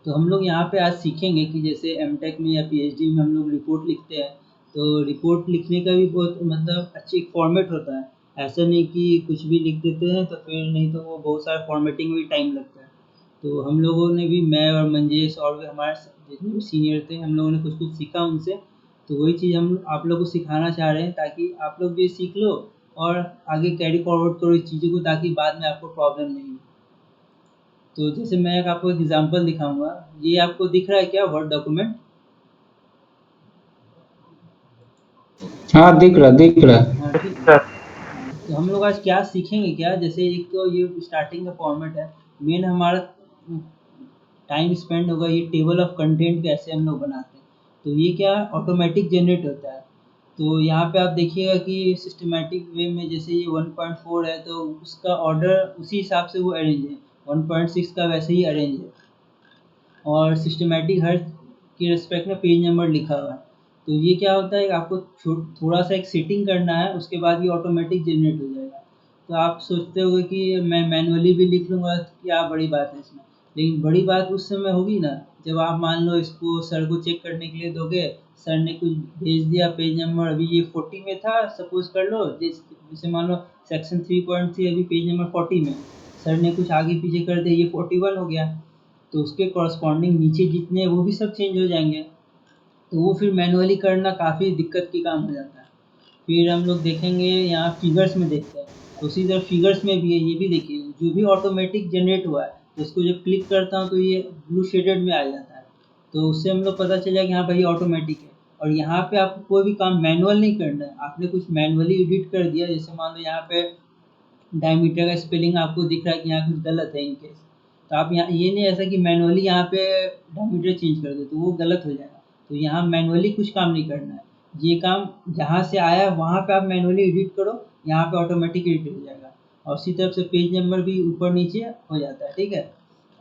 तो हम लोग यहाँ पे आज सीखेंगे कि जैसे एमटेक में या पीएचडी में हम लोग रिपोर्ट लिखते हैं, तो रिपोर्ट लिखने का भी बहुत मतलब अच्छी एक फॉर्मेट होता है। ऐसा नहीं कि कुछ भी लिख देते हैं तो फिर नहीं तो वो बहुत सारा फॉर्मेटिंग में भी टाइम लगता है। तो हम लोगों ने भी मैं और मंजेश और भी हमारे जितने भी सीनियर थे हम लोगों ने कुछ कुछ सीखा उनसे। तो वही चीज़ हम आप लोगों को सिखाना चाह रहे हैं ताकि आप लोग भी सीख लो और आगे कैरी फॉरवर्ड करो इस चीज़ों को ताकि बाद में आपको प्रॉब्लम नहीं हो। तो जैसे मैं एक आपको एक एग्जांपल दिखाऊंगा। ये आपको दिख रहा है क्या वर्ड डॉक्यूमेंट? हाँ, दिख रहा है। हाँ ठीक है। हाँ, तो हम लोग आज क्या सीखेंगे क्या जैसे एक तो ये स्टार्टिंग का फॉर्मेट है। मेन हमारा टाइम स्पेंड होगा ये टेबल ऑफ कंटेंट कैसे हम लोग बनाते हैं। तो ये क्या ऑटोमेटिक जनरेट होता है। तो यहाँ पे आप देखिएगा कि सिस्टमैटिक वे में जैसे ये 1.4 है तो उसका ऑर्डर उसी हिसाब से वो अरेंज है। 1.6 का वैसे ही अरेंज है। और सिस्टमैटिक हर के रिस्पेक्ट में पेज नंबर लिखा हुआ है। तो ये क्या होता है आपको थोड़ा सा एक सेटिंग करना है उसके बाद ये ऑटोमेटिक जनरेट हो जाएगा। तो आप सोचते होगे कि मैं मैनुअली भी लिख लूँगा तो क्या बड़ी बात है इसमें। लेकिन बड़ी बात उस समय होगी ना जब आप मान लो इसको सर को चेक करने के लिए दोगे। सर ने कुछ भेज दिया पेज नंबर अभी ये 40 में था सपोज कर लो जैसे मान लो सेक्शन 3.3 अभी पेज नंबर 40 में। सर ने कुछ आगे पीछे कर दिया ये 41 हो गया। तो उसके कॉरस्पॉन्डिंग नीचे जितने हैं वो भी सब चेंज हो जाएंगे। तो वो फिर मैनुअली करना काफ़ी दिक्कत की काम हो जाता है। फिर हम लोग देखेंगे यहाँ फिगर्स में देखते हैं। तो उसी तरह फिगर्स में भी है ये भी देखिए जो भी ऑटोमेटिक जनरेट हुआ है तो उसको जब क्लिक करता हूँ तो ये ब्लू शेडेड में आ जाता है। तो उससे हम लोग पता चला कि हाँ भाई ऑटोमेटिक है। और यहाँ पे आपको कोई भी काम मैनुअल नहीं करना है। आपने कुछ मैनुअली एडिट कर दिया जैसे मान लो यहाँ पे डायमीटर का स्पेलिंग आपको दिख रहा है कि यहाँ कुछ गलत है इनकेस। तो आप यहाँ ये नहीं ऐसा कि मैनुअली यहाँ पे डायमीटर चेंज कर दो तो वो गलत हो जाएगा। तो यहाँ मैनुअली कुछ काम नहीं करना है। ये काम जहाँ से आया है वहाँ पे आप मैनुअली एडिट करो। यहाँ पे ऑटोमेटिक एडिट हो जाएगा। और उसी तरफ से पेज नंबर भी ऊपर नीचे हो जाता है ठीक है।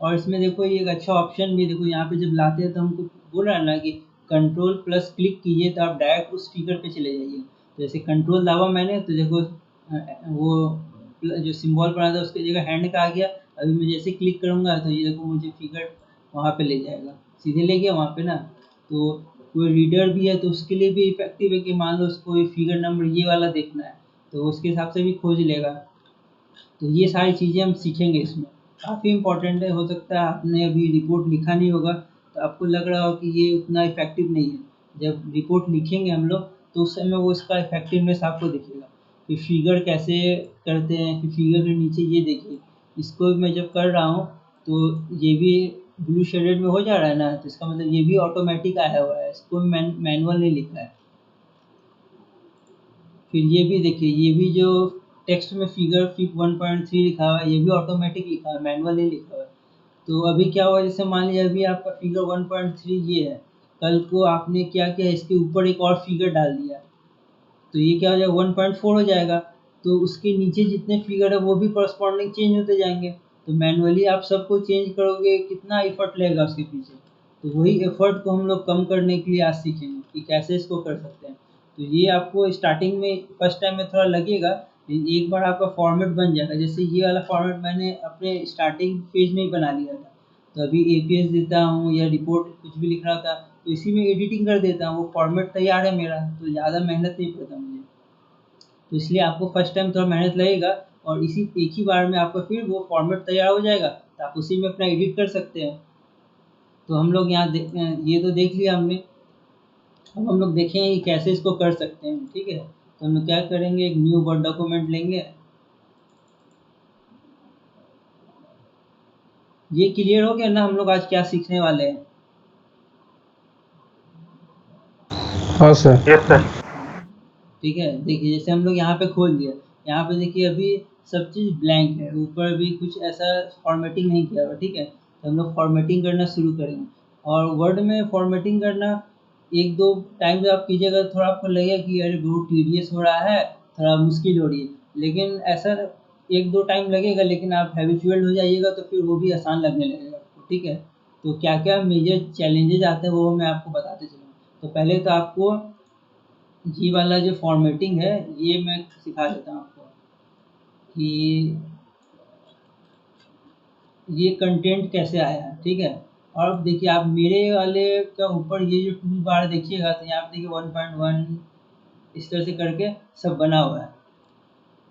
और इसमें देखो ये एक अच्छा ऑप्शन भी देखो यहाँ पे जब लाते हैं तो हमको बोल रहा है ना कि कंट्रोल प्लस क्लिक कीजिए तो आप डायरेक्ट उस फिगर पे चले जाइए। जैसे कंट्रोल दबा मैंने तो देखो वो जो सिंबल बना था उसकी जगह हैंड का आ गया। अभी मैं जैसे क्लिक करूँगा तो ये देखो मुझे फिगर वहाँ पे ले जाएगा। सीधे ले गया वहाँ पे ना। तो कोई रीडर भी है तो उसके लिए भी इफेक्टिव है कि मान लो उसको ये फिगर नंबर ये वाला देखना है तो उसके हिसाब से भी खोज लेगा। तो ये सारी चीज़ें हम सीखेंगे इसमें। काफ़ी इम्पोर्टेंट है। हो सकता है आपने अभी रिपोर्ट लिखा नहीं होगा तो आपको लग रहा हो कि ये उतना इफ़ेक्टिव नहीं है। जब रिपोर्ट लिखेंगे हम लोग तो उस समय वो इसका इफ़ेक्टिवनेस आपको दिखेगा कि फिगर कैसे करते हैं। कि फिगर के नीचे ये देखिए इसको मैं जब कर रहा हूँ तो ये भी ब्लू शेडेड में हो जा रहा है ना। तो इसका मतलब ये भी ऑटोमेटिक आया हुआ है इसको मैनुअल नहीं लिखा है। फिर ये भी देखिए ये भी जो टेक्स्ट में फिगर फिग 1.3 लिखा हुआ है ये भी ऑटोमेटिक लिखा है मैनुअल नहीं लिखा हुआ है। तो अभी क्या हुआ जैसे मान लीजिए अभी आपका फिगर 1.3 ये है। कल को आपने क्या किया इसके ऊपर एक और फिगर डाल दिया तो ये क्या हो जाएगा 1.4 हो जाएगा। तो उसके नीचे जितने फिगर है वो भी कॉरस्पॉन्डिंग चेंज होते जाएंगे। तो मैनुअली आप सबको चेंज करोगे कितना एफर्ट लगेगा उसके पीछे। तो वही एफर्ट को हम लोग कम करने के लिए आज सीखेंगे कि कैसे इसको कर सकते हैं। तो ये आपको स्टार्टिंग में फर्स्ट टाइम में थोड़ा लगेगा लेकिन एक बार आपका फॉर्मेट बन जाएगा। जैसे ये वाला फॉर्मेट मैंने अपने स्टार्टिंग पेज में ही बना लिया था। तो अभी एपीएस देता हूँ या रिपोर्ट कुछ भी लिख रहा था तो इसी में एडिटिंग कर देता हूँ वो फॉर्मेट तैयार है मेरा तो ज़्यादा मेहनत नहीं पड़ता मुझे। तो इसलिए आपको फर्स्ट टाइम थोड़ा मेहनत लगेगा। और इसी एक ही बार में आपका फिर वो फॉर्मेट तैयार हो जाएगा तो आप उसी में अपना एडिट कर सकते हैं। तो हम लोग यहाँ ये तो देख लिया हमने। अब हम लोग देखेंगे कि कैसे इसको कर सकते हैं ठीक है। तो हम लोग क्या करेंगे एक न्यू वर्ड डॉक्यूमेंट लेंगे। ये क्लियर हो गया ना हम लोग आज क्या सीखने वाले हैं। हाँ सर। Yes sir. ठीक है देखिए जैसे हम लोग यहाँ पे खोल दिया। यहाँ पे देखिए अभी सब चीज़ ब्लैंक है ऊपर भी कुछ ऐसा फॉर्मेटिंग नहीं किया हुआ ठीक है। तो हम लोग फॉर्मेटिंग करना शुरू करेंगे। और वर्ड में फॉर्मेटिंग करना एक दो टाइम जब आप कीजिएगा तो थोड़ा आपको लगेगा कि अरे बहुत टीडियस हो रहा है थोड़ा मुश्किल हो रही है। लेकिन ऐसा एक दो टाइम लगेगा लेकिन आप हैबिचुअल हो जाइएगा तो फिर वो भी आसान लगने लगेगा आपको ठीक है। तो क्या क्या मेजर चैलेंजेस आते हैं वो मैं आपको बताते चलूँगा। तो पहले तो आपको ये वाला जो फॉर्मेटिंग है ये मैं सिखा देता हूँ आपको कि ये कंटेंट कैसे आया है ठीक है। और अब देखिए आप मेरे वाले का ऊपर ये जो टूल बार देखिएगा तो यहाँ पे देखिए 1.1 इस तरह से करके सब बना हुआ है।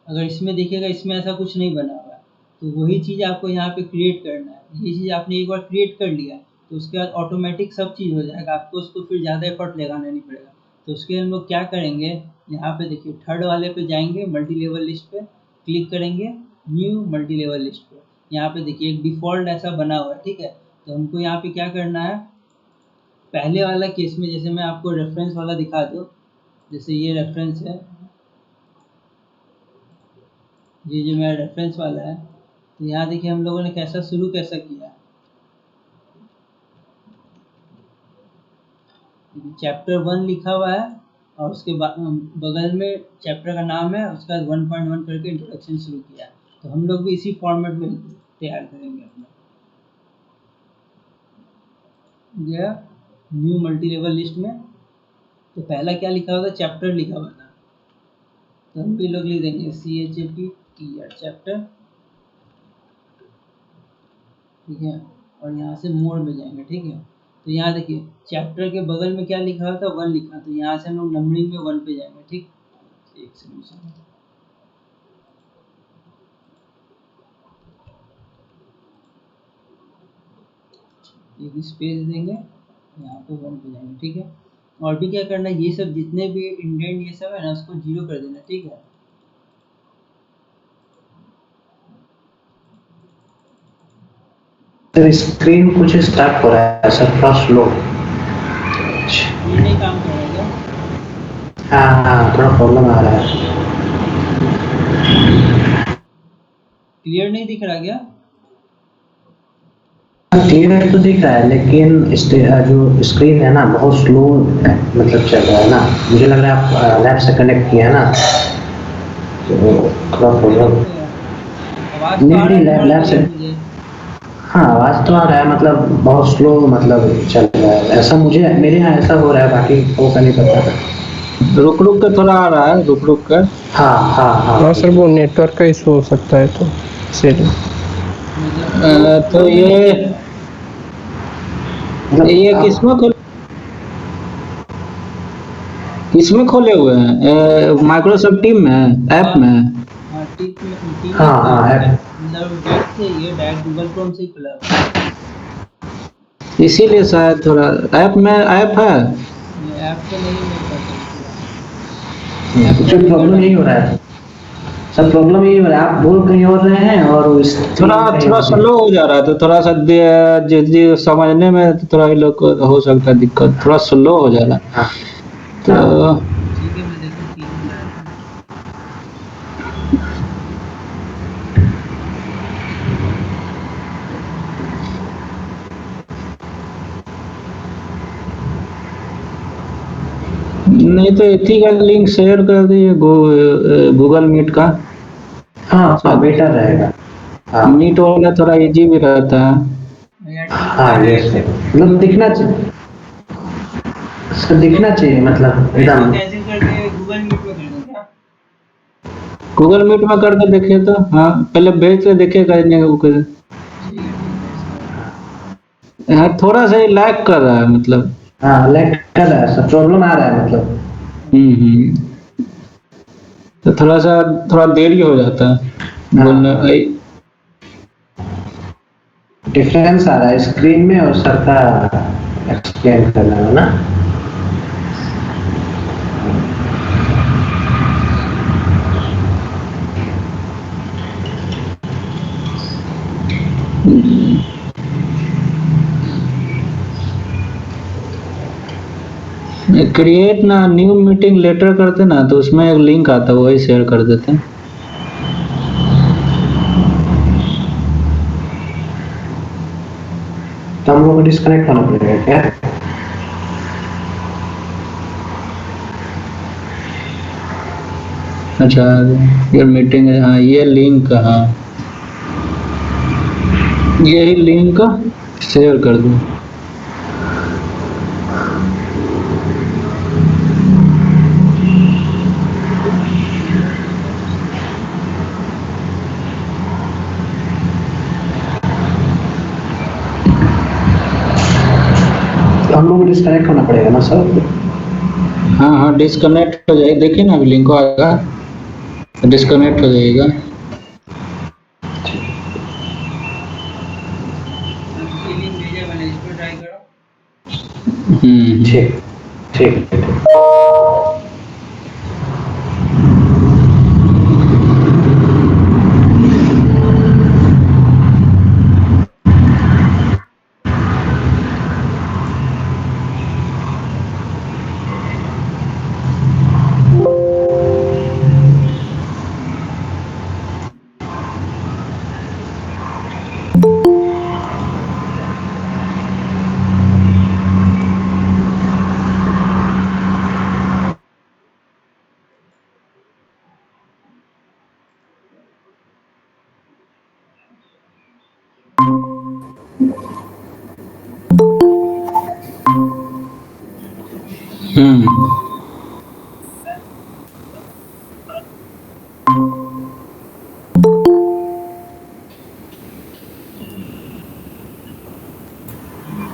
अगर इसमें देखिएगा इसमें ऐसा कुछ नहीं बना हुआ है। तो वही चीज़ आपको यहाँ पे क्रिएट करना है। ये चीज़ आपने एक बार क्रिएट कर लिया तो उसके बाद ऑटोमेटिक सब चीज़ हो जाएगा, आपको उसको फिर ज़्यादा एफर्ट लगाना नहीं पड़ेगा। तो उसके लिए हम लोग क्या करेंगे, यहाँ पे देखिए थर्ड वाले पे जाएंगे, मल्टी लेवल लिस्ट पे क्लिक करेंगे, न्यू मल्टी लेवल लिस्ट पे। यहाँ पे देखिए एक डिफ़ॉल्ट ऐसा बना हुआ है, ठीक है। तो हमको यहाँ पे क्या करना है, पहले वाला केस में जैसे मैं आपको रेफरेंस वाला दिखा दूँ, जैसे ये रेफरेंस है, ये जो मेरा रेफरेंस वाला है। तो यहाँ देखिए हम लोगों ने कैसा किया। चैप्टर 1 लिखा हुआ है और उसके बाद बगल में चैप्टर का नाम है, उसके बाद 1.1 करके इंट्रोडक्शन शुरू किया है। तो हम लोग भी इसी फॉर्मेट में तैयार करेंगे अपना। गया न्यू मल्टी लेवल लिस्ट में, तो पहला क्या लिखा हुआ था, चैप्टर लिखा हुआ था। तो हम भी लोग लिख देंगे CHAPTER चैप्टर, ठीक है। और यहाँ से मोड में जाएंगे, ठीक है। तो यहाँ देखिए चैप्टर के बगल में क्या लिखा हुआ था, 1 लिखा, तो यहाँ से हम लोग नंबरिंग में 1 पे जाएंगे, ठीक। एक सेकंड, एक स्पेस देंगे, यहाँ पे 1 पे जाएंगे, ठीक है। और भी क्या करना है, ये सब जितने भी इंडेंट ये सब है ना, उसको 0 कर देना, ठीक है। सर स्क्रीन कुछ स्टार्ट हो रहा है सर, थोड़ा स्लो। ये नहीं काम कर रहा है क्या? हाँ हाँ, थोड़ा प्रॉब्लम आ रहा है। क्लियर नहीं दिख रहा क्या? क्लियर तो दिख रहा है लेकिन जो स्क्रीन है ना बहुत स्लो मतलब चल रहा है ना। मुझे लग रहा है आप लैब से कनेक्ट किया है ना, तो थोड़ा प्रॉब्लम। आवाज़ तो आ रहा है लैब से। मुझे। हाँ आवाज़ तो आ रहा है, मतलब बहुत स्लो मतलब चल रहा है ऐसा, मुझे मेरे यहाँ ऐसा हो रहा है, बाकी वो का नहीं पता था। रुक रुक कर थोड़ा आ रहा है, रुक रुक कर। हाँ हाँ हाँ हाँ सर, वो नेटवर्क का इशू हो सकता है, तो इसीलिए। तो ये किसमें खोले हुए हैं, माइक्रोसॉफ्ट टीम में, ऐप में? हाँ टीम हाँ हाँ ऐप, मतलब डायरेक्ट से ये डायरेक्ट गूगल क्रोम से ही खुला हुआ है। इसीलिए शायद थोड़ा ऐप में, ऐप है ये ऐप से नहीं मिल पाता कुछ प्रॉब्लम नहीं हो रहा है सर, प्रॉब्लम यही हो रहा है, आप बोल कहीं और रहे हैं और थोड़ा स्लो हो जा रहा है, तो थोड़ा सा जल्दी समझने में तो थोड़ा लोग को हो सकता है दिक्कत, थोड़ा स्लो हो जा रहा है। हाँ, तो ठीक है, मैं देखो टीम में नहीं तो इसी का लिंक शेयर कर दिए गूगल मीट का। हाँ बेटर रहेगा। हाँ मीट वाला थोड़ा इजी भी रहता है। हाँ ये मतलब दिखना चाहिए सर, दिखना चाहिए मतलब एकदम। कैसे करके गूगल मीट में कर दूं क्या? गूगल मीट में करके देखिए तो, हाँ पहले भेज के देखिए करने को। हाँ थोड़ा सा ही लैग कर रहा है मतलब। हाँ लैग कर रहा है सर, प्रॉब्लम आ रहा है मतलब। तो थोड़ा देरी हो जाता है बोलने। डिफरेंस आ रहा है स्क्रीन में और सर का एक्सप्लेन करना है ना। क्रिएट ना न्यू मीटिंग लेटर करते ना, तो उसमें एक लिंक आता है, वही शेयर कर देते हैं। तो हम लोग को डिस्कनेक्ट होना पड़ेगा क्या? अच्छा ये मीटिंग है, हाँ ये लिंक, हाँ यही लिंक शेयर कर दो। हम लोग को डिस्कनेक्ट होना पड़ेगा ना सर? हाँ हाँ डिस्कनेक्ट हो जाएगा, देखिए ना अभी लिंक आएगा डिस्कनेक्ट हो जाएगा। ये लिंक भेजा मैंने, इस पर ट्राई करो। ठीक ठीक ठीक।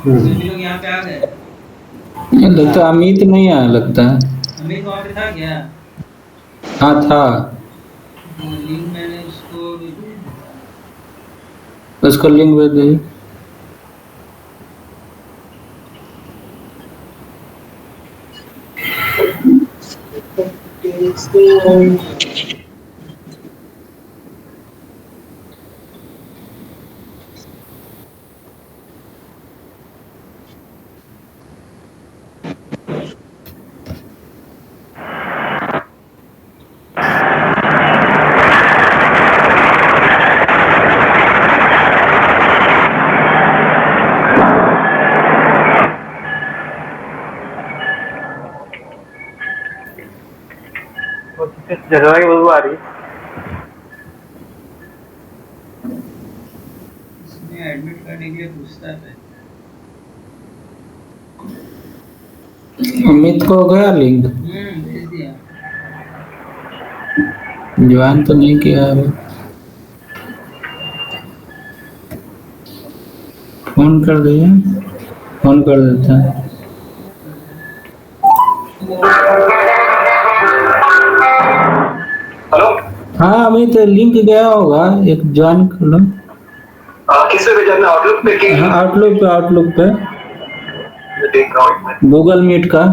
सभी लोग यहाँ पे आ गए। लगता अमित नहीं आया लगता है। अमित वहाँ पे था क्या? हाँ था। लिंक मैंने उसको भी भेज दिया। उसको लिंक भेज दीजिए। जगह की बदबू आ रही है। इसमें एडमिट करने के लिए पूछता है। अमित को हो गया लिंक? भेज दिया। ज्वाइन तो नहीं किया अभी। फोन कर दिया, फोन कर देता है। हेलो हाँ अमित लिंक गया होगा, एक ज्वाइन कर लो। किस पे भेजा? आउटलुक पे कि? हाँ आउटलुक पे, आउटलुक पे देख रहा हूँ मैं। गूगल मीट का।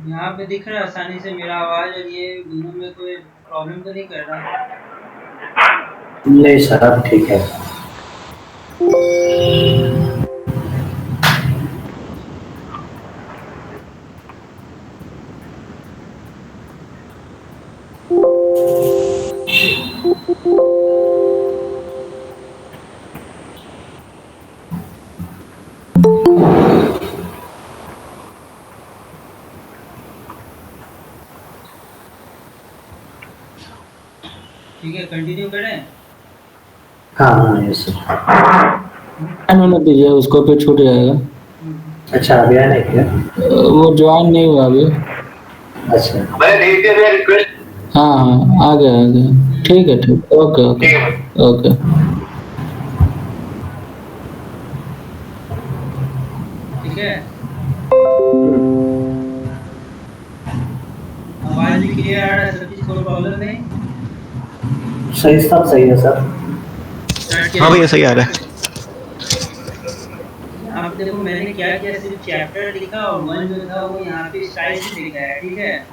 यहाँ पे दिख रहा है आसानी से मेरा आवाज, और ये दोनों में कोई प्रॉब्लम तो नहीं कर रहा? नहीं सर अब ठीक है। ठीक है, कंटिन्यू करें? हाँ हाँ यस सर। मिनट दीजिए, उसको पे छूट जाएगा। अच्छा अभी आया नहीं क्या? वो ज्वाइन नहीं हुआ अभी। अच्छा मैंने भेज दिया मेरा रिक्वेस्ट। हाँ हाँ आ गया आ गया। ठीक है ठीक, ओके ओके ओके। ठीक है, आवाज भी क्लियर आ रहा है, सब चीज, कोई प्रॉब्लम नहीं? सही सब सही है सर। हाँ भैया सही आ रहा है। आप देखो मैंने क्या किया, सिर्फ चैप्टर लिखा और वन जो था वो यहाँ पे स्टाइल से लिखा है, ठीक है।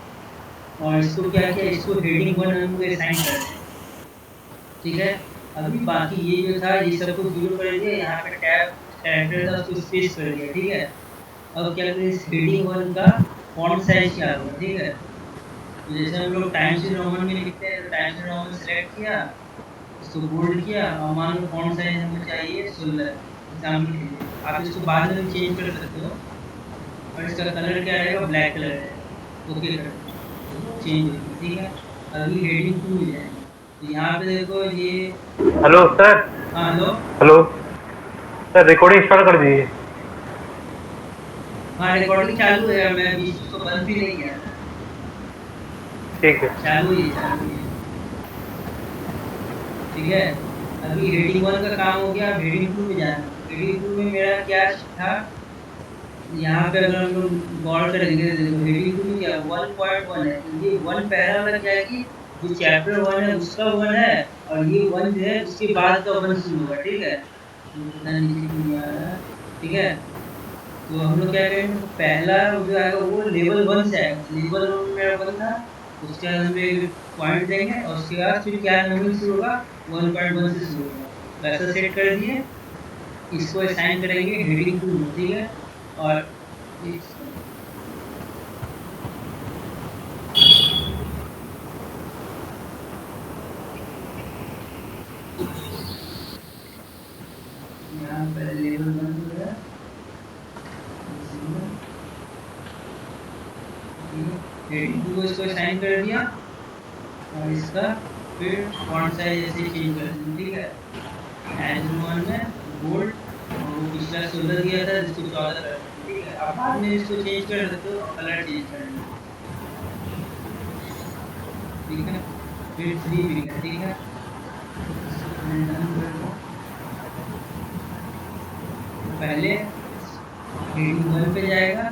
और इसको क्या किया, इसको हेडिंग वन हम लोग असाइन कर दिया, ठीक है। अभी बाकी ये जो था ये सबको जीरो कर दिया, यहाँ पे टैब कैरेक्टर था उसको स्पेस कर दिया, ठीक है। अब क्या करें, इस हेडिंग वन का फॉन्ट साइज क्या होगा, ठीक है। तो जैसे हम लोग टाइम्स न्यू रोमन में लिखते हैं, तो टाइम्स न्यू रोमन सेलेक्ट किया, इसको बोल्ड किया, और मान लो फॉन्ट साइज हमें चाहिए 16, एग्जाम्पल के लिए। आप इसको बाद में चेंज कर सकते हो, और इसका कलर क्या रहेगा, ब्लैक कलर रहेगा, ओके कर चेंज हो, ठीक है। अभी हेडिंग 2 में जाएंगे, तो यहाँ पे देखो ये। Hello sir. हाँ hello. Hello sir, recording start कर दीजिए। हाँ रिकॉर्डिंग चालू है, मैं बीच में उसको बंद भी नहीं किया था। ठीक है। चालू ही है। ठीक है, अभी हेडिंग 1 का काम हो गया, अब हेडिंग 2 में जाना। हेडिंग 2 में मेरा क्या था, यहाँ पे अगर हम लोग गौर करेंगे तो देखो हेडिंग 2 में क्या 1.1 है, तो ये 1 पहला वाला क्या है कि जो चैप्टर 1 है उसका 1 है, और ये 1 जो है उसके बाद का 1 शुरू होगा। ठीक है, तो पता नीचे क्यों नहीं आ रहा। ठीक है, तो हम लोग क्या करेंगे, तो पहला जो आएगा वो लेवल 1 से आएगा। लेवल 1 में मेरा 1 था, उसके बाद हम एक पॉइंट देंगे और उसके बाद फिर क्या नंबर शुरू होगा, 1.1 से शुरू होगा। वैसा सेट कर दिए, इसको असाइन करेंगे हेडिंग 2 में। ठीक है, और यहाँ पर लेवल 1 जो है हेडिंग 2 को इसको असाइन कर दिया, और इसका फिर फॉन्ट साइज ऐसे चेंज कर देंगे। ठीक है, एज वन में बोल्ड, और वो पिछला 16 दिया था जिसको 14 कर देंगे। ठीक है, अब बाद में इसको चेंज कर सकते हो, कलर चेंज कर लेंगे। ठीक है, फिर 3 भी है। ठीक है, पहले हेडिंग 1 पे जाएगा,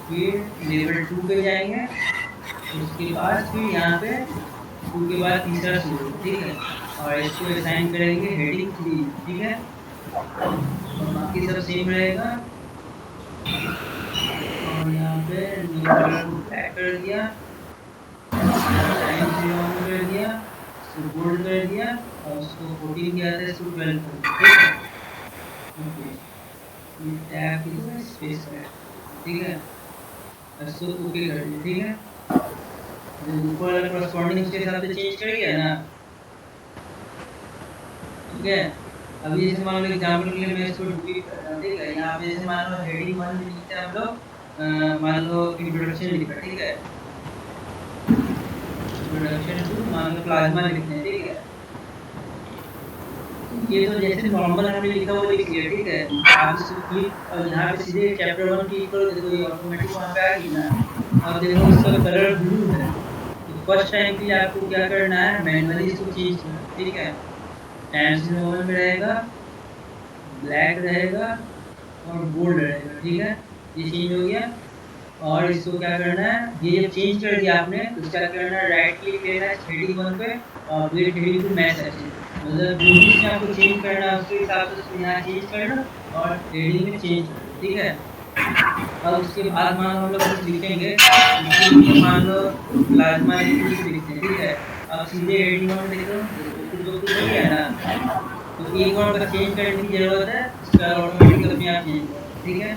फिर लेवल 2 पे जाएंगे, उसके बाद फिर यहाँ पे 2 के बाद तीसरा शुरू। ठीक है, और इसको असाइन करेंगे हेडिंग 3। ठीक है, और बाकी सब सेम रहेगा, और यहाँ पे न्यू कलर को ब्लैक कर दिया, टाइम जीरो ऑन कर दिया, इसको बोल्ड कर दिया, और उसको 14 किया था, इसको 12 कर दिया। ठीक है, ओके, ये टैब की स्पेस है। ठीक है, इसको ओके कर दिया। ठीक है, जो ऊपर वाला कॉरस्पॉन्डिंग उसके हिसाब से चेंज कर दिया ना। ठीक है, अभी जैसे मान लो एग्जाम्पल के लिए मैं इसको डिलीट कर रहा हूँ। ठीक है, यहाँ पे जैसे मान लो हेडिंग 1 में लिखते हैं हम लोग, मान लो इंट्रोडक्शन लिखा। ठीक है, इंट्रोडक्शन टू मान लो प्लाज्मा लिखते हैं। ठीक है, ये तो जैसे नॉर्मल हमने लिखा वो लिख लिया। ठीक है, आप इसको क्लिक और यहाँ पे सीधे चैप्टर 1 क्लिक करो, देखो ये ऑटोमेटिक वहाँ पे आ गई ना। अब देखो इसका कलर ब्लू है, तो फर्स्ट टाइम के लिए आपको क्या करना है, मैनुअली इसको चेंज करना। ठीक है, टाइम्स न्यू में रहेगा, ब्लैक रहेगा और बोल्ड रहेगा। ठीक है, ये चेंज हो गया, और इसको क्या करना है, ये जब चेंज कर दिया आपने तो क्या करना है, राइट क्लिक लेना है हेडिंग 1 पे, और फिर हेडिंग 2 मैच सेक्शन, मतलब जो भी इसमें आपको चेंज करना है उसके हिसाब से उसको यहाँ चेंज करना और हेडिंग में चेंज करना। ठीक है, अब उसके बाद मान लो हम लोग कुछ लिखेंगे, मान लो प्लाज्मा लिखते हैं। ठीक है, अब सीधे हेडिंग 1 में देखो कुछ जो कुछ हो गया ना, तो एक वर्ड का चेंज करने की जरूरत है, इसका ऑटोमेटिक अपने आप चेंज होगा। ठीक है,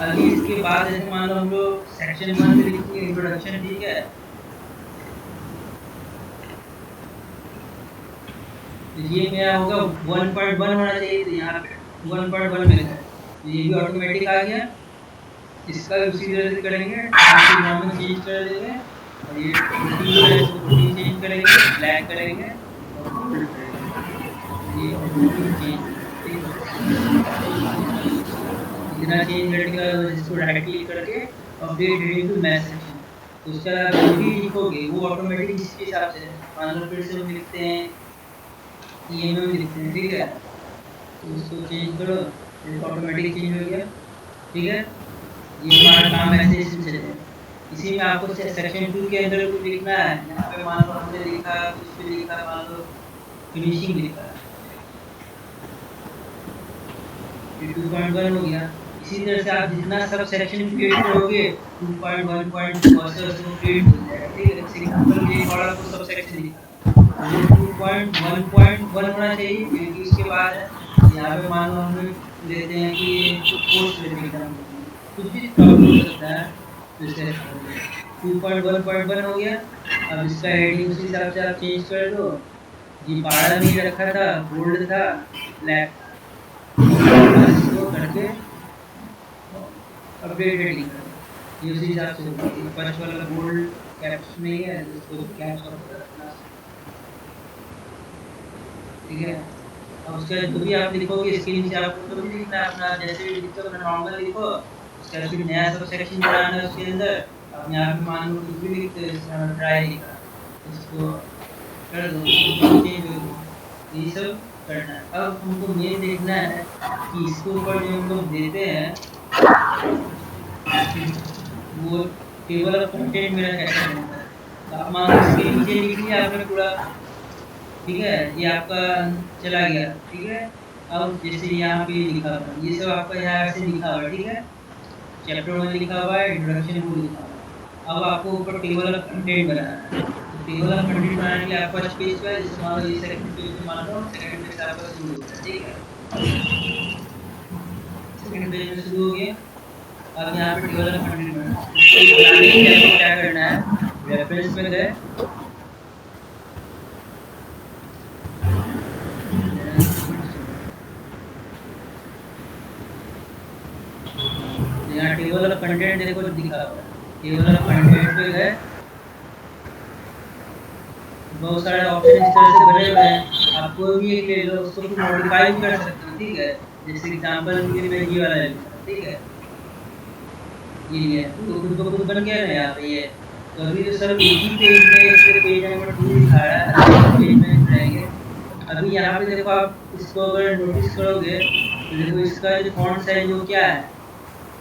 अभी इसके बाद जैसे मान लो हम लोग सेक्शन 1 में लिखेंगे इंट्रोडक्शन। ठीक है, तो ये मेरा होगा 1.1 होना चाहिए, तो यहाँ पे 1.1 में है, तो ये भी ऑटोमेटिक आ गया। इसका भी उसी तरह से करेंगे, नॉर्मल चेंज कर देंगे, और ये 14 है इसको 14 चेंज करेंगे, ब्लैक करेंगे और बोल्ड करेंगे, ये ऑटोमेटिक चेंज। ठीक है, इतना चेंज करने के बाद इसको राइट क्लिक करके update heading to match section, तो उसके बाद जो भी लिखोगे वो ऑटोमेटिक जिसके हिसाब से, मान लो फिर से हम लिखते हैं ईएमएम लिखते हैं। ठीक है, तो इसको चेंज करो, ऑटोमेटिक चेंज हो गया। ठीक है, ये हमारा काम ऐसे ही चलेगा। इसी में आपको सेक्शन 2 के अंदर कुछ लिखना है, यहाँ पे मान लो हमने लिखा कुछ भी लिखा, मान लो फिनिशिंग लिखा, ये 2.1 हो गया। इसी तरह से आप जितना सब सेक्शन क्रिएट करोगे 2.1 पॉइंट वो क्रिएट हो जाएगा। ठीक है, जैसे एग्जांपल के लिए और आपको सब सेक्शन लिखा, ये 2.1.1 होना चाहिए, क्योंकि उसके बाद यहाँ पे मान लो हम लोग लेते हैं कि पोस्ट लेते हैं, कुछ भी प्रॉब्लम हो सकता है, जैसे 2.1.1 हो गया। अब इसका हेडिंग उसी हिसाब से आप चेंज कर दो, ये 12 नहीं रखा था, बोल्ड था, ब्लैक, इसको करके अपडेट हेडिंग कर, ये उसी हिसाब से होगा। फर्स्ट वाला बोल्ड कैप्स में ही है, इसको कैप्स ऑफ रखना। ठीक है, अब उसके बाद जो भी आप लिखोगे इसके नीचे आपको तो भी लिखना है अपना, जैसे भी लिखो अपना नॉर्मल लिखो, उसका फिर नया सब सेक्शन बनाना है उसके अंदर। अब यहाँ पे मान लो कुछ भी लिखते हैं, जैसे हमें ट्राई लिखा, इसको कर दो, चेंज हो गया। तो ये सब करना है। अब हमको मेन देखना है कि इसके ऊपर जो हम लोग देते हैं वो टेबल ऑफ कंटेंट मेरा कैसे बनता है। तो आप मान लो इसके नीचे लिख लिया आपने पूरा, ठीक है, ये आपका चला गया, ठीक है। अब जैसे यहाँ पे लिखा हुआ है, ये सब आपका यहाँ ऐसे लिखा हुआ है, ठीक है। चैप्टर 1 लिखा हुआ है, इंट्रोडक्शन 2 लिखा हुआ है। अब आपको ऊपर टेबल ऑफ कंटेंट बनाना है। तो टेबल ऑफ कंटेंट बनाने के लिए आपका फर्स्ट पेज पे है, जैसे मान लो ये सेकंड पेज पे मान लो, सेकंड पेज से आपका शुरू होता है, ठीक है। सेकंड पेज में शुरू हो गया। अब यहाँ पे टेबल ऑफ कंटेंट बनाना है। इसको बनाने के लिए आपको क्या करना है, रेफरेंस में गए, यहाँ टेबल ऑफ कंटेंट देखो दिखा हुआ है। टेबल ऑफ कंटेंट पे गए, बहुत सारे ऑप्शन इस तरह से बने हुए हैं। आप कोई भी एक ले लो, उसको फिर मॉडिफाई भी कर सकते हो, ठीक है। जैसे एग्जांपल के लिए मैं ये वाला ले लूँ, ठीक है। ये तो खुद को खुद बन गया ना यहाँ पे ये। तो अभी तो सर एक ही पेज में, इसके पेज नंबर 2 दिखा रहा है, पेज में जाएंगे। अभी यहाँ पे देखो, आप इसको अगर नोटिस करोगे तो देखो इसका जो फॉन्ट साइज जो क्या है,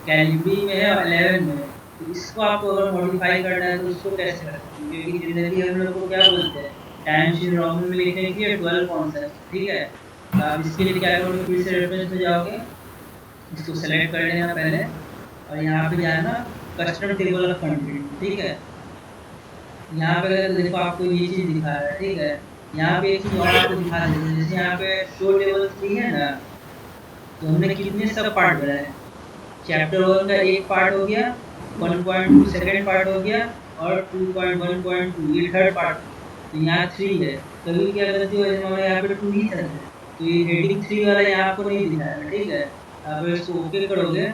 कैलिब्री में है और 11 में है। तो इसको आपको अगर मॉडिफाई करना है तो उसको कैसे करते हैं, क्योंकि जनरली हम लोग को क्या बोलते हैं, टाइम्स न्यू रोमन में लिखने के लिए 12 फॉन्ट्स है, ठीक है। तो आप इसके लिए क्या करोगे, फिर से रेफरेंस में जाओगे, इसको सेलेक्ट कर लेना पहले, और यहाँ पे जाना कस्टम टेबल ऑफ कंटेंट, ठीक है। यहाँ पे देखो आपको ये चीज़ दिखा रहा है, ठीक है। यहाँ पे एक चीज़ और आपको दिखा देते हैं, जैसे यहाँ पे शो टेबल 3 है ना, तो हमने कितने सब पार्ट बनाए। चैप्टर 1 का एक पार्ट हो गया, 1.2 सेकंड पार्ट हो गया, और 2.1.2 ये थर्ड पार्ट। तो यहाँ 3 है। कभी क्या गलती हो जाए, यहाँ पे 2 ही था, तो ये हेडिंग 3 वाला यहाँ आपको नहीं दिखाया, ठीक है। आप इसको ओके करोगे,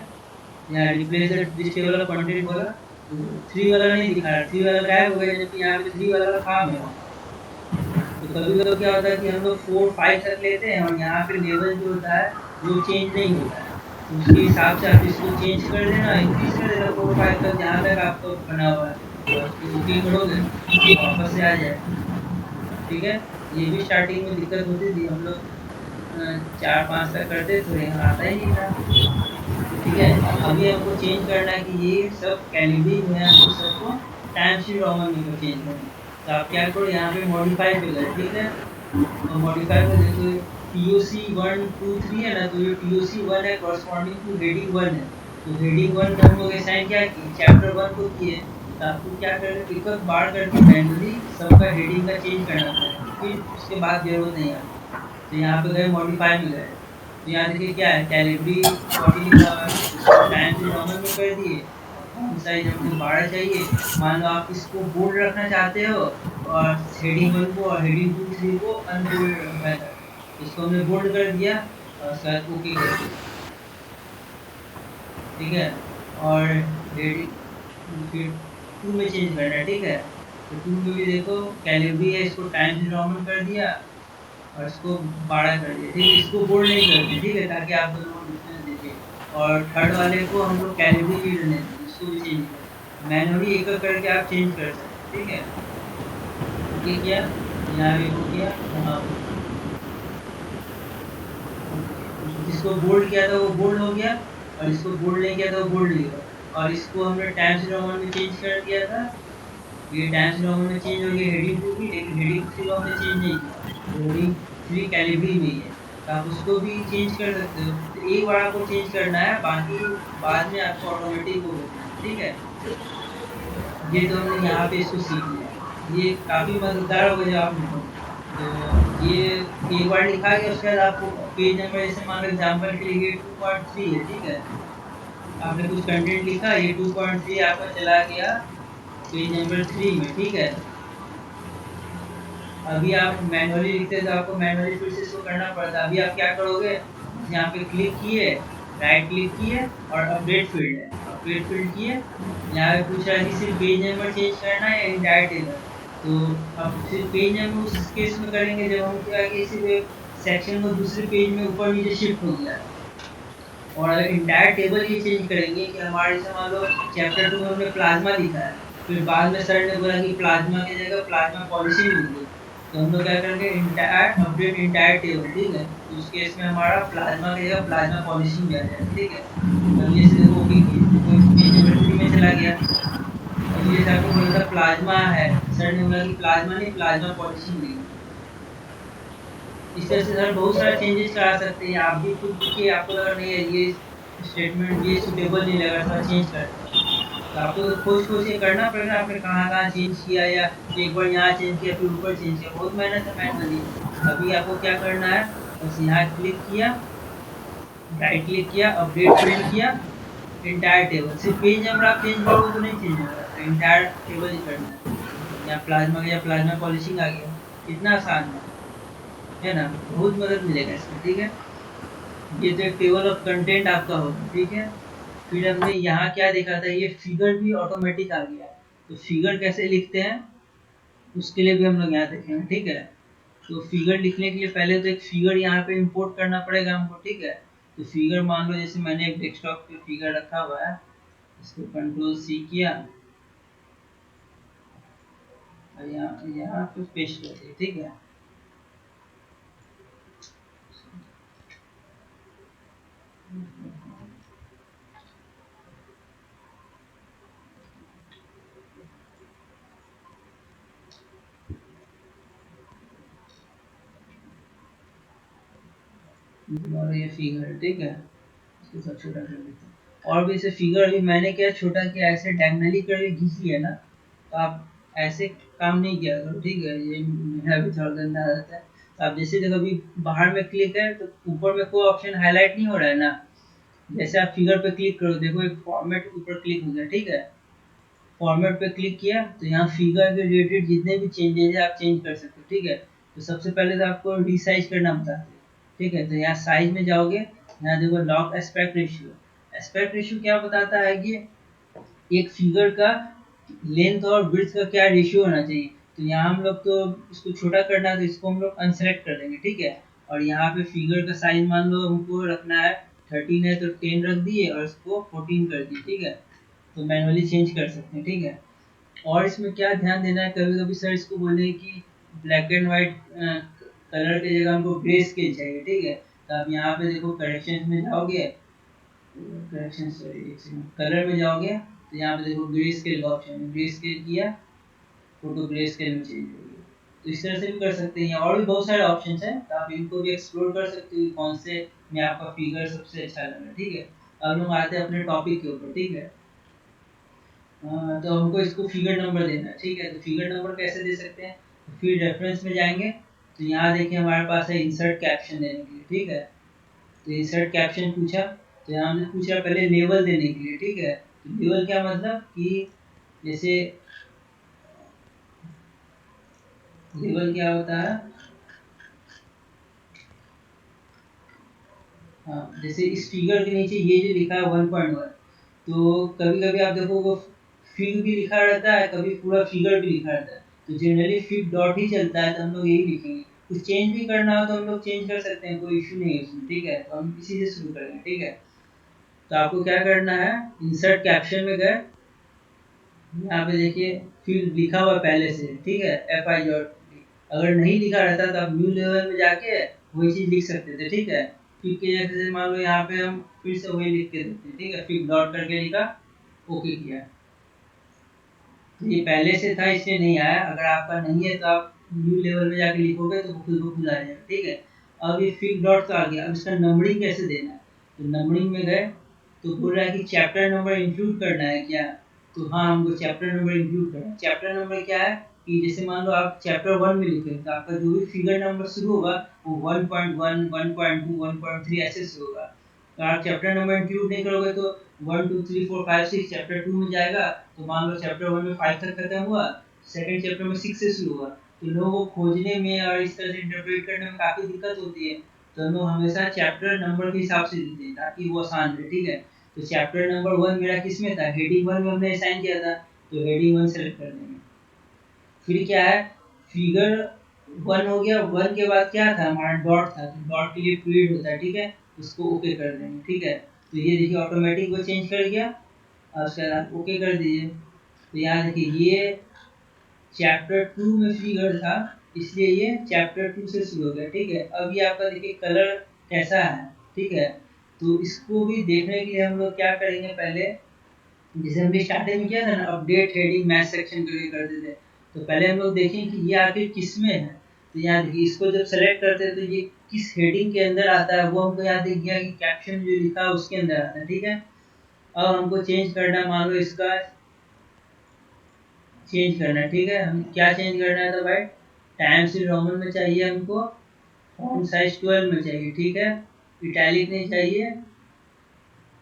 यहाँ replace this table of content वाला 3 वाला नहीं दिखा रहा, 3 वाला गायब हो गया, जबकि यहाँ पे 3 वाला था मेरा। तो कभी कभी क्या होता है कि हम लोग 4 5 तक लेते हैं, और यहाँ पे लेवल जो होता है वो चेंज नहीं होता है। तो उसके हिसाब से आप इसको चेंज कर देना, इंक्रीज कर देना 4 5 तक, जहाँ तक आपको बना हुआ है, और उसको ओके करोगे वापस से आ जाए, ठीक है। ये भी स्टार्टिंग में दिक्कत होती थी, हम लोग 4 5 तक करते तो यहाँ आता ही नहीं था, ठीक है। अभी हमको चेंज करना है कि ये सब कैलिब्री जो है हमको सबको टाइम्स न्यू रोमन में चेंज करना है। तो आप क्या करो, यहाँ पे मॉडिफाई पे गए, ठीक है। तो मॉडिफाई में देखो TOC 1 2 3 है ना, तो ये TOC 1 है, कॉरस्पॉन्डिंग टू हेडिंग 1 है। तो हेडिंग 1 का हम लोग असाइन क्या किए, चैप्टर 1 को किए। तो आपको क्या करना है, एक बार करके मैनुअली सबका हेडिंग का चेंज करना है, फिर उसके बाद जरूरत नहीं है। तो यहाँ पे गए, मॉडिफाई में गए, तो यहाँ देखिए क्या है, कैलिब्री 40 लिखा हुआ है, टाइम्स न्यू रोमन में कर दिए। साइज हमको 12 चाहिए। मान लो आप इसको बोल्ड रखना चाहते हो, और हेडिंग 1 को और हेडिंग 2 3 को अनबोल्ड रखना है, इसको हमने बोल्ड कर दिया, और उसके बाद ओके कर दिया, ठीक है। और हेडिंग फिर 2 में चेंज करना है, ठीक है। तो 2 में भी देखो कैलिब्री है, इसको टाइम्स न्यू रोमन कर दिया, और इसको 12 कर दिया, ठीक है। इसको बोल्ड नहीं करते, ठीक है, ताकि आप दोनों को डिफरेंस देखिए। और थर्ड वाले को हम लोग कैलिब्री भी रहने देते, इसको भी चेंज कर, मैनुअली एक करके आप चेंज कर सकते, ठीक है। ओके किया, यहाँ भी हो गया, यहाँ हो गया। जिसको बोल्ड किया था वो बोल्ड हो गया, और इसको बोल्ड नहीं किया था वो बोल्ड नहीं हुआ। और इसको हमने टाइम्स न्यू रोमन में चेंज कर दिया था, ये टाइम्स न्यू रोमन में चेंज हो गया हेडिंग 2 भी, लेकिन हेडिंग 3 को हमने चेंज नहीं किया, हेडिंग 3 कैलिब्री में ही है। तो आप उसको भी चेंज कर सकते हो। तो एक बार आपको चेंज करना है, बाकी बाद में आपको ऑटोमेटिक हो जाता है, ठीक है। ये तो हमने यहाँ पे इसको सीख लिया, ये काफ़ी मददगार होगा जब आप, तो ये एक बार लिखा गया, उसके बाद आपको पेज नंबर, जैसे मान लो एग्जाम्पल के लिए 2.3 है, ठीक है। आपने कुछ कंटेंट लिखा, ये 2.3 आपका चला गया पेज नंबर 3 में, ठीक है। अभी आप मैनुअली लिखते तो आपको मैनुअली फिर से इसको करना पड़ता। अभी आप क्या करोगे, यहाँ पे क्लिक किए, राइट क्लिक किए, और अपडेट फील्ड है, अपडेट फील्ड किए, यहाँ पे पूछ रहा है कि सिर्फ पेज नंबर चेंज करना है या इंटायर टेबल। तो अब सिर्फ पेज नंबर उस केस में करेंगे जब हम क्या कि सिर्फ एक सेक्शन को दूसरे पेज में ऊपर नीचे शिफ्ट हो गया, और अगर इंटायर टेबल ये चेंज करेंगे कि हमारे जैसे मान लो चैप्टर 2 में हमने प्लाज्मा लिखा है, फिर बाद में सर ने बोला कि प्लाज्मा की जगह प्लाज्मा पॉलिशिंग लिखिए, तो हम लोग क्या करेंगे, इंटायर अपडेट इंटायर टेबल, ठीक है। तो उस केस में हमारा प्लाज्मा की जगह प्लाज्मा पॉलिशिंग भी आ जाएगा, ठीक है। अब ये से देखो ओके किए, देखो पेज नंबर 3 में चला गया। अब ये जैसे आपको बोला था प्लाज्मा है, सर ने बोला कि प्लाज्मा नहीं प्लाज्मा पॉलिशिंग लिखिए। इस तरह से सर बहुत सारा चेंजेस करा सकते हैं, आप भी खुद देखिए, आपको लगा नहीं है ये स्टेटमेंट ये सुटेबल नहीं लगा, थोड़ा चेंज करते हैं, तो आपको तो खोज खोज के करना पड़ेगा, आपने कहाँ कहाँ चेंज किया, या एक बार यहाँ चेंज किया फिर ऊपर चेंज किया, बहुत मेहनत है मैनुअली। अभी आपको क्या करना है, बस यहाँ क्लिक किया, राइट क्लिक किया, अपडेट प्रिंट किया, इंटायर टेबल, सिर्फ पेज नंबर आप चेंज करोगे तो नहीं चेंज होगा, तो इंटायर टेबल ही करना है। यहाँ प्लाज्मा का या प्लाज्मा पॉलिशिंग आ गया, कितना आसान है ना, बहुत मदद मिलेगा इसमें, ठीक है। ये तो एक टेबल ऑफ कंटेंट आपका होगा, ठीक है। फिर हमने यहाँ क्या देखा था, ये फिगर भी ऑटोमेटिक आ गया, तो फिगर कैसे लिखते हैं उसके लिए भी हम लोग यहाँ देखेंगे, ठीक है। तो फिगर लिखने के लिए पहले तो एक फिगर यहाँ पे इंपोर्ट करना पड़ेगा हमको, ठीक है। तो फिगर मान लो जैसे मैंने एक डेस्कटॉप पे फिगर रखा हुआ है, इसको कंट्रोल सी किया और यहाँ यहाँ पे पेस्ट कर दिया, ठीक है। और ये फिगर, ठीक है, इसको सब छोटा कर देते हैं। और भी ऐसे फिगर अभी मैंने क्या छोटा किया, ऐसे डायगनली करके खींच लिया ना, तो आप ऐसे काम नहीं किया करो, ठीक है। ये मेरा भी थोड़ा गंदा रहता है। तो आप जैसे देखो अभी बाहर में क्लिक है तो ऊपर में कोई ऑप्शन हाईलाइट नहीं हो रहा है ना, जैसे आप फिगर पे क्लिक करो, देखो एक फॉर्मेट ऊपर क्लिक हो गया, ठीक है। फॉर्मेट पे क्लिक किया तो यहाँ फिगर के रिलेटेड जितने भी चेंजेस है आप चेंज कर सकते हो, ठीक है। तो सबसे पहले तो आपको रिसाइज करना बताते हैं, ठीक है। तो यहाँ साइज में जाओगे, यहाँ देखो lock aspect ratio. Aspect ratio क्या बताता है कि एक फिगर का लेंथ और ब्रेड्थ का क्या रेशियो होना चाहिए। तो यहाँ हम लोग तो इसको छोटा करना है तो इसको हम लोग अनसेलेक्ट कर देंगे, ठीक है। और यहाँ पे फिगर का साइज मान लो हमको रखना है 13 है तो 10 रख दिए और इसको 14 कर दिए, ठीक है। तो मैनुअली चेंज कर सकते हैं, ठीक है। और इसमें क्या ध्यान देना है, कभी कभी सर इसको बोले कि ब्लैक एंड व्हाइट कलर की जगह हमको ग्रे स्केल चाहिए, ठीक है। तो आप यहाँ पे देखो करेक्शन में जाओगे, करेक्शन सॉरी कलर में जाओगे, तो यहाँ पे देखो ग्रे स्केल का ऑप्शन है, ग्रे स्केल किया, फोटो ग्रे स्केल में चेंज हो गई। तो इस तरह से भी कर सकते हैं, और भी बहुत सारे ऑप्शन हैं, तो आप इनको भी एक्सप्लोर कर सकते हो कौन से में आपका फिगर सबसे अच्छा लगा, ठीक है। अब हम आते हैं अपने टॉपिक के ऊपर, ठीक है। तो हमको इसको फिगर नंबर देना है, ठीक है। तो फिगर नंबर कैसे दे सकते हैं, तो फिर रेफरेंस में जाएंगे, तो यहाँ देखिए हमारे पास है इंसर्ट कैप्शन देने के लिए, ठीक है। तो इंसर्ट कैप्शन पूछा, तो यहाँ हमने पूछा पहले लेवल देने के लिए, ठीक है। तो लेवल क्या मतलब कि जैसे लेवल क्या होता है, हाँ जैसे इस फिगर के नीचे ये जो लिखा है 1.1, तो कभी कभी आप देखो फिग भी लिखा रहता है, कभी पूरा फिगर भी लिखा रहता है, तो जनरली फिग डॉट ही चलता है, तो हम लोग यही लिखेंगे। कुछ चेंज भी करना हो तो हम लोग चेंज कर सकते हैं, कोई इशू नहीं है उसमें, ठीक है। तो हम इसी से शुरू करेंगे, ठीक है। तो आपको क्या करना है, इंसर्ट कैप्शन में गए, यहाँ पे देखिए फिर लिखा हुआ पहले से, ठीक है, FI डॉट। अगर नहीं लिखा रहता तो आप न्यू लेवल में जाके वही चीज लिख सकते थे, ठीक है। फिर के जैसे मान लो यहाँ पे हम फिर से वही लिख के देते हैं, ठीक है, फिर डॉट करके लिखा, ओके किया। तो ये पहले से था इसलिए नहीं आया, अगर आपका नहीं है तो आप न्यू लेवल में जाके लिखोगे तो खुद ब खुद आ जाएगा, ठीक है। अब ये फिग डॉट तो आ गया, अब इसका नंबरिंग कैसे देना है, तो नंबरिंग में गए, तो बोल रहा है कि चैप्टर नंबर इंक्लूड करना है क्या, तो हाँ हमको चैप्टर नंबर इंक्लूड करना है। चैप्टर नंबर क्या है कि जैसे मान लो आप चैप्टर 1 में लिखे तो आपका जो भी फिगर नंबर शुरू होगा वो 1.1 1.2 1.3 ऐसे से होगा। तो आप चैप्टर नंबर इंक्लूड नहीं करोगे तो 1 2 3 4 5 6 चैप्टर 2 में जाएगा, तो मान लो चैप्टर 1 में 5 तक खत्म हुआ, सेकंड चैप्टर में 6 से शुरू हुआ, तो लोगों को खोजने में और इस तरह से इंटरप्रेट करने में काफ़ी दिक्कत होती है। तो हम लोग हमेशा चैप्टर नंबर के हिसाब से देते हैं ताकि वो आसान रहे, ठीक है। तो चैप्टर नंबर 1 मेरा किस में था, हेडिंग 1 में हमने असाइन किया था, तो हेडिंग 1 सेलेक्ट कर देंगे। फिर क्या है, फिगर 1 हो गया, 1 के बाद क्या था हमारा डॉट था, तो डॉट के लिए पीरियड होता है, ठीक है, उसको ओके कर देंगे, ठीक है। तो ये देखिए ऑटोमेटिक वो चेंज कर गया और उसके बाद आप ओके कर दीजिए। तो यहाँ देखिए ये चैप्टर 2 में फिगर था, इसलिए ये चैप्टर 2 से शुरू हो गया। ठीक है, अब ये आपका देखिए कलर कैसा है। ठीक है, तो इसको भी देखने के लिए हम लोग क्या करेंगे, पहले जैसे हमने स्टार्टिंग में किया था ना, अपडेट हेडिंग मैथ सेक्शन करके करते थे, तो पहले हम लोग देखें कि ये आखिर किस में है। तो यहाँ देखिए इसको जब सेलेक्ट करते हैं तो ये किस हेडिंग के अंदर आता है, वो हमको यहाँ दिख गया कि कैप्शन जो लिखा है उसके अंदर आता है। ठीक है, अब हमको चेंज करना है, मान लो इसका चेंज करना है। ठीक है, हम क्या चेंज करना है, तो भाई टाइम्स न्यू रोमन में चाहिए हमको, फॉन्ट साइज 12 में चाहिए। ठीक है, इटैलिक नहीं चाहिए।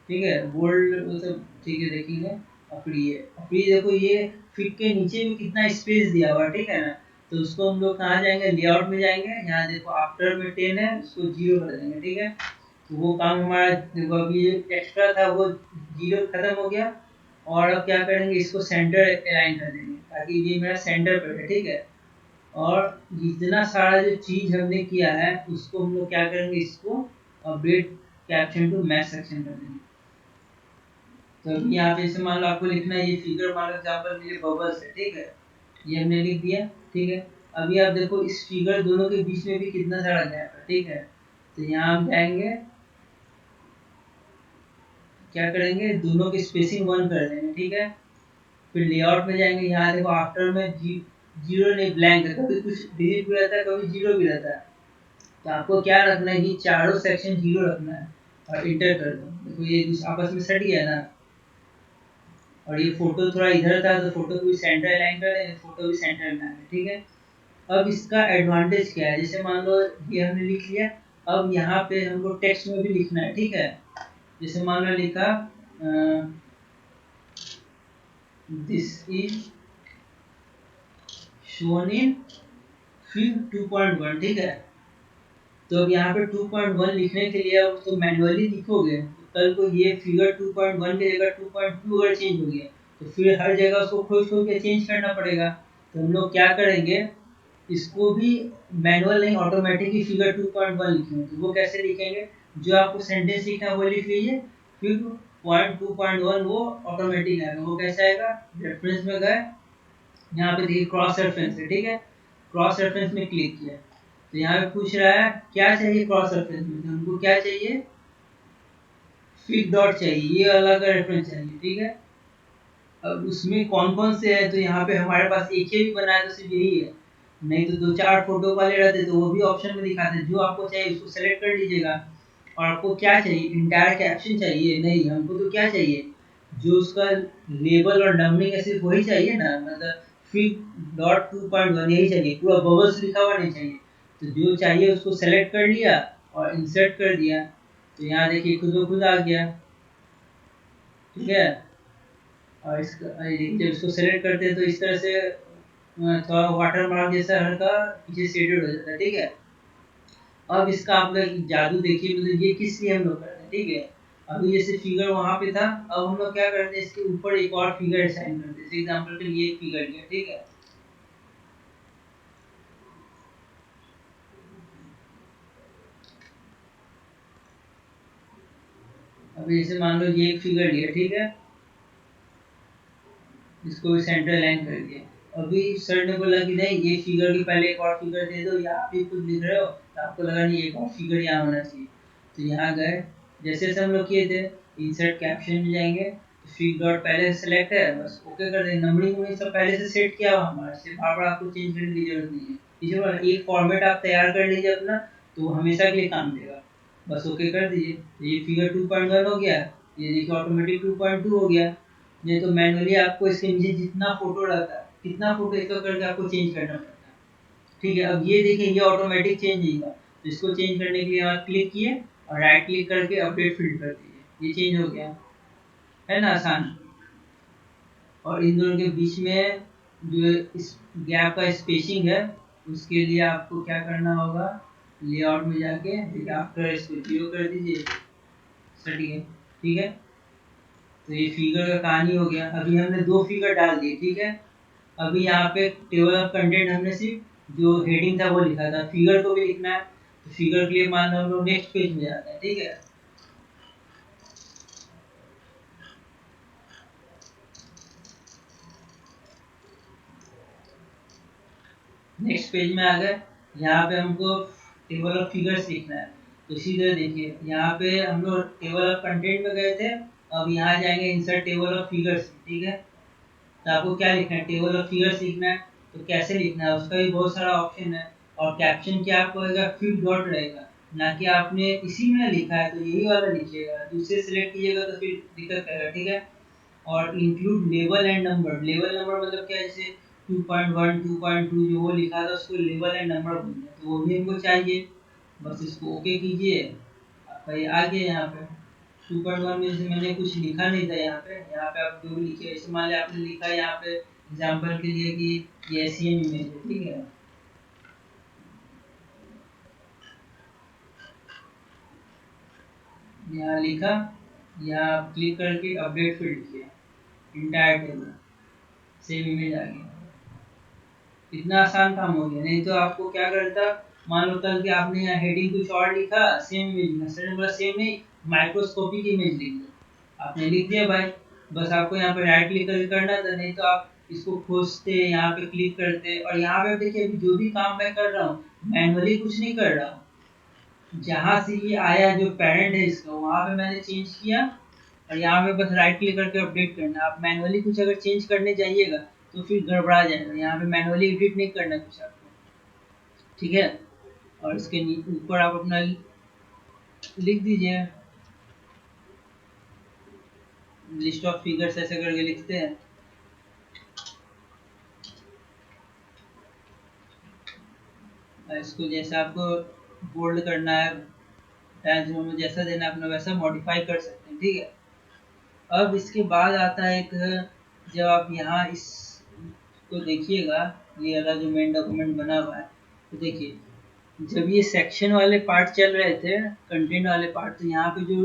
ठीक है, बोल्ड वो सब ठीक है देखेंगे। अपनी देखो ये फिट के नीचे भी कितना स्पेस दिया हुआ है। ठीक है ना, तो उसको हम लोग कहाँ जाएंगे, लेआउट में जाएंगे। यहाँ देखो आफ्टर में 10 है, उसको 0 कर देंगे। ठीक है, तो वो काम हमारा देखो अभी एक्स्ट्रा था वो 0 खत्म हो गया। और अब क्या करेंगे, इसको सेंटर अलाइन कर देंगे ताकि ये मेरा सेंटर पर है। ठीक है, और जितना सारा जो चीज हमने किया है उसको हम लोग क्या करेंगे, इसको update caption to math section कर देंगे। तो अभी यहाँ पे जैसे मान लो आपको लिखना है ये फिगर, मान लो एग्जाम्पल ये बबल्स है। ठीक है, ये हमने लिख दिया। ठीक है, अभी आप देखो इस फिगर दोनों के बीच में भी कितना सारा गैप है। ठीक है, तो यहाँ हम जाएंगे, क्या करेंगे, दोनों की स्पेसिंग 1 कर देंगे। ठीक है, फिर लेआउट में जाएंगे। यहाँ देखो आफ्टर में जीरो नहीं ब्लैंक है, कभी कुछ डिजिट भी रहता है, कभी जीरो भी रहता है। तो आपको क्या रखना है कि चारों सेक्शन 0 रखना है और इंटर कर दो। देखो ये आपस में सट गया ना। और ये फोटो थोड़ा इधर था तो फोटो को भी सेंटर अलाइन कर देंगे, फोटो भी सेंटर में आ गया। ठीक है, अब इसका एडवांटेज क्या है, जैसे मान लो ये हमने लिख लिया, अब यहाँ पे हमको टेक्स्ट में भी लिखना है। ठीक है, जैसे मान लो लिखा this is shown in fig 2.1। ठीक है, तो अब यहाँ पे 2.1 लिखने के लिए अब तो मैन्युअली लिखोगे, तो कल को ये फिगर 2.1 की जगह 2.2 अगर चेंज हो गया तो फिर हर जगह उसको खोज खोज के चेंज करना पड़ेगा। तो हम लोग क्या करेंगे, इसको भी मैनुअल नहीं ऑटोमेटिक ही फिगर 2.1 लिखेंगे। तो वो कैसे लिखेंगे, जो आपको सेंटेंस लिखना है वो लिख लीजिए, फिर पॉइंट 2.1 वो ऑटोमेटिक आएगा। वो कैसे आएगा, रेफरेंस में गए, यहाँ पे देखिए क्रॉस रेफरेंस है। ठीक है, क्रॉस रेफरेंस में क्लिक किया तो यहाँ पे पूछ रहा है क्या चाहिए क्रॉस रेफरेंस में, तो हमको क्या चाहिए, फिग डॉट चाहिए, ये अलग रेफरेंस चाहिए। ठीक है, अब उसमें कौन कौन से है, तो यहाँ पे हमारे पास एक ही भी बना है तो सिर्फ यही है, नहीं तो 2-4 फोटो वाले रहते तो वो भी ऑप्शन में दिखाते। जो आपको चाहिए उसको सेलेक्ट कर लीजिएगा। और आपको क्या चाहिए, इंटायर कैप्शन चाहिए, नहीं हमको तो क्या चाहिए, जो उसका लेबल और नंबरिंग है सिर्फ वही चाहिए ना, मतलब फिग डॉट 2.1 यही चाहिए, पूरा बबल्स लिखा हुआ नहीं चाहिए। तो जो चाहिए उसको सेलेक्ट कर लिया और इंसर्ट कर दिया, तो यहाँ देखिए खुद ब खुद आ गया। ठीक है, और जब इसको सेलेक्ट करते हैं तो इस तरह से थोड़ा वाटर मार्क जैसा हल्का पीछे शेडेड हो जाता है। ठीक है, अब इसका आप लोग जादू देखिए, मतलब ये किस लिए हम लोग करते हैं। ठीक है, अभी जैसे फिगर वहां पे था, अब हम लोग क्या करते हैं, इसके ऊपर एक और फिगर असाइन करते हैं। जैसे एग्जांपल के लिए एक फिगर लिया। ठीक है, अभी जैसे मान लो ये एक फिगर लिया। ठीक है, इसको भी सेंटर लाइन कर दिया। अभी सर ने बोला कि नहीं ये फिगर की पहले एक और फिगर दे दो, या आप भी कुछ लिख रहे हो तो आपको लगा नहीं एक और फिगर यहाँ होना चाहिए, तो यहाँ गए, जैसे जैसे हम लोग किए थे, इंसर्ट कैप्शन में जाएंगे, तो फिग डॉट पहले से सेलेक्ट है, बस ओके कर देंगे। नंबरिंग में सब पहले से सेट किया हुआ हमारा, सिर्फ बार बार आपको चेंज करने की जरूरत नहीं है। इसी बार एक फॉर्मेट आप तैयार कर लीजिए अपना, तो वो हमेशा के लिए काम देगा। बस ओके कर दीजिए। ये फिगर 2.1 हो गया, ये देखिए ऑटोमेटिक 2.2 हो गया। नहीं तो मैनुअली आपको इसके नीचे जितना फोटो रहता है, कितना फोटो एक करके आपको चेंज करना पड़ता है। ठीक है, अब ये देखिए ये ऑटोमेटिक चेंज नहीं हुआ, तो इसको चेंज करने के लिए आप क्लिक किए और राइट क्लिक करके अपडेट फील्ड कर दीजिए, ये चेंज हो गया, है ना आसान। और इन दोनों के बीच में जो इस गैप का स्पेसिंग है, उसके लिए आपको क्या करना होगा, लेआउट में जाके देखिए आफ्टर इसको 0 कर दीजिए, सट गया। ठीक है, तो ये फिगर का कहानी हो गया। अभी हमने 2 फिगर डाल दिए। ठीक है, अभी यहाँ पे टेबल ऑफ कंटेंट हमने सिर्फ जो हेडिंग था वो लिखा था, फिगर को भी लिखना है। तो फिगर के लिए मान लो हम लोग नेक्स्ट पेज में जाते हैं। ठीक है, नेक्स्ट पेज में आ गए। यहाँ पे हमको टेबल ऑफ फिगर्स लिखना है। तो इसी तरह देखिए यहाँ पे हम लोग टेबल ऑफ कंटेंट में गए थे, अब यहाँ जाएंगे इंसर्ट टेबल ऑफ फिगर्स। ठीक है, तो आपको क्या लिखना है, टेबल ऑफ फिगर्स लिखना है। तो कैसे लिखना है उसका भी बहुत सारा ऑप्शन है। और कैप्शन क्या आपको रहेगा, फिट डॉट रहेगा, ना कि आपने इसी में लिखा है तो यही वाला लिखिएगा, दूसरे सेलेक्ट कीजिएगा तो फिर दिक्कत करेगा। ठीक है, और include level and number. Level number मतलब क्या है, जैसे 2.1 2.2 जो वो लिखा था उसको लेवल एंड नंबर बोलते हैं, तो वो भी हमको चाहिए। बस इसको ओके कीजिए, आपका ये आ गया। यहाँ पे 2.1 में जैसे मैंने कुछ लिखा नहीं था, यहाँ पे आप जो भी लिखे, जैसे मान लिया आपने लिखा यहाँ पे एग्जाम्पल के लिए कि ये SEM इमेज है। ठीक है, यहाँ लिखा, यहाँ क्लिक करके अपडेट फील्ड किया, इंटायर टेबल सेम इमेज आ गया। इतना आसान काम हो गया। नहीं तो आपको क्या करता, मान लो कल कि आपने यहाँ हेडिंग कुछ और लिखा, सेम इमेज में सर बोला सेम नहीं, माइक्रोस्कोपिक इमेज लिख दो। आपने लिख दिया भाई, बस आपको यहाँ पे राइट क्लिक करके करना था। नहीं तो आप इसको खोजते, यहाँ पे क्लिक करते, और यहाँ पे देखिए जो भी काम मैं कर रहा हूँ मैनुअली कुछ नहीं कर रहा हूँ। जहाँ से ये आया जो पेरेंट है इसका, वहाँ पे मैंने चेंज किया, और यहाँ पे बस राइट क्लिक करके अपडेट करना। आप मैनुअली कुछ अगर चेंज करने जाइएगा तो फिर गड़बड़ा जाएगा। यहाँ पे मैनुअली एडिट नहीं करना कुछ आपको। ठीक है, और इसके ऊपर आप अपना लिख दीजिए, लिस्ट ऑफ फिगर्स ऐसे करके लिखते हैं। और इसको जैसा आपको बोल्ड करना है, टाइम्स में जैसा देना है अपना वैसा मॉडिफाई कर सकते हैं। ठीक है, अब इसके बाद आता है एक, जब आप यहाँ इस को देखिएगा, ये वाला जो मेन डॉक्यूमेंट बना हुआ है, तो देखिए जब ये सेक्शन वाले पार्ट चल रहे थे, कंटेंट वाले पार्ट, तो यहाँ पे जो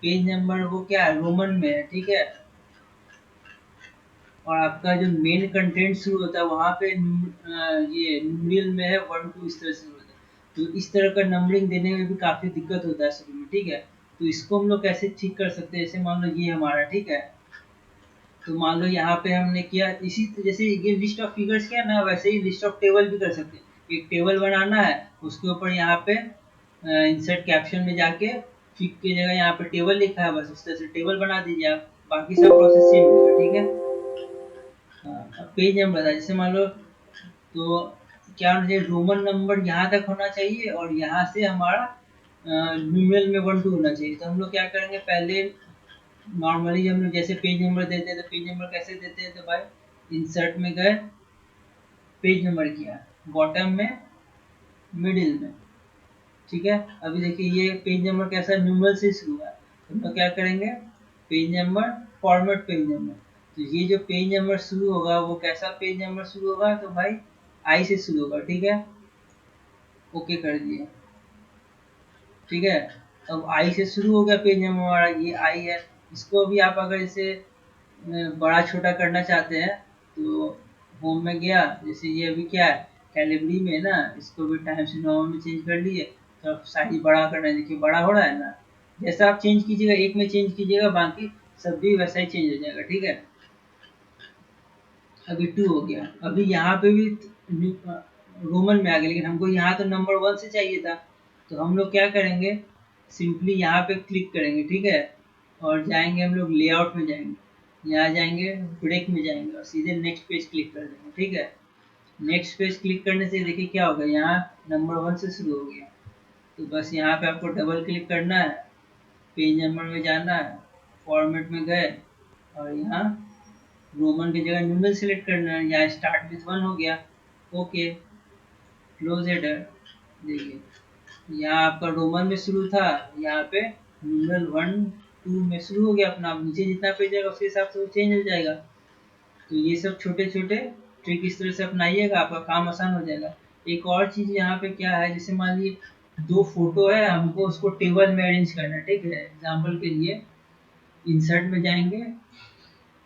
पेज नंबर वो क्या है, रोमन में है। ठीक है, और आपका जो मेन कंटेंट शुरू होता है वहाँ पे ये न्यूमेरियल में है 1 2 इस तरह से होता है। तो इस तरह का नंबरिंग देने में भी काफ़ी दिक्कत होता है शुरू में। ठीक है, तो इसको हम लोग कैसे ठीक कर सकते हैं, जैसे मान लो ये हमारा, ठीक है, तो मान लो यहाँ पे हमने किया इसी जैसे ये लिस्ट ऑफ फिगर्स किया ना, वैसे ही लिस्ट ऑफ टेबल भी कर सकते हैं। एक टेबल बनाना है, उसके ऊपर यहाँ पे इंसर्ट कैप्शन में जाके फिग की जगह यहाँ पे टेबल लिखा है, बस उस तरह से टेबल बना दीजिए आप, बाकी सब प्रोसेस सेम रहेगा। ठीक है, अब पेज नंबर था, जैसे मान लो तो क्या होना चाहिए, रोमन नंबर यहाँ तक होना चाहिए, और यहाँ से हमारा न्यूमेरल में 1 2 होना चाहिए। तो हम लोग क्या करेंगे, पहले नॉर्मली हम लोग जैसे पेज नंबर देते हैं, तो पेज नंबर कैसे देते हैं, तो भाई इंसर्ट में गए, पेज नंबर किया, बॉटम में, मिडिल में। ठीक है, अभी देखिए ये पेज नंबर कैसा न्यूमेरल से शुरू हुआ है, तो हम लोग क्या करेंगे, page number, format page number. तो ये जो पेज नंबर शुरू होगा वो कैसा पेज नंबर शुरू होगा, तो भाई आई से शुरू होगा। ठीक है, ओके कर दिए। ठीक है, अब आई से शुरू हो गया पेज नंबर हमारा, ये आई है। इसको भी आप अगर इसे बड़ा छोटा करना चाहते हैं तो होम में गया, जैसे ये अभी क्या है, कैलिबरी में है ना, इसको भी टाइम्स न्यू रोमन में चेंज कर लिए, तो साइज बड़ा करना है, देखिए बड़ा हो रहा है ना। जैसा आप चेंज कीजिएगा, एक में चेंज कीजिएगा, बाकी सब भी वैसा ही चेंज हो जाएगा। ठीक है, अभी 2 हो गया, अभी यहाँ पे भी रोमन में आ गया, लेकिन हमको यहाँ तो नंबर 1 से चाहिए था। तो हम लोग क्या करेंगे, सिंपली यहाँ पे क्लिक करेंगे। ठीक है, और जाएंगे हम लोग लेआउट में जाएंगे, यहाँ जाएंगे ब्रेक में जाएंगे, और सीधे नेक्स्ट पेज क्लिक कर देंगे। ठीक है, नेक्स्ट पेज क्लिक करने से देखिए क्या होगा, यहाँ नंबर 1 से शुरू हो गया। तो बस यहाँ पे आपको डबल क्लिक करना है, पेज नंबर में जाना है, फॉर्मेट में गए, और यहाँ रोमन की जगह न्यूमेरल सेलेक्ट करना है, यहाँ स्टार्ट विथ 1 हो गया। ओके, क्लोज हेडर, देखिए यहाँ आपका रोमन में शुरू था, यहाँ पे न्यूमेरल 1 2 में शुरू हो गया अपना। आप नीचे जितना पेज जाएगा उसके हिसाब से वो चेंज हो जाएगा। तो ये सब छोटे छोटे ट्रिक इस तरह से अपनाइएगा, आपका काम आसान हो जाएगा। एक और चीज़ यहाँ पे क्या है, जैसे मान लीजिए 2 फोटो है, हमको उसको टेबल में अरेंज करना है। ठीक है, एग्जाम्पल के लिए इंसर्ट में जाएंगे,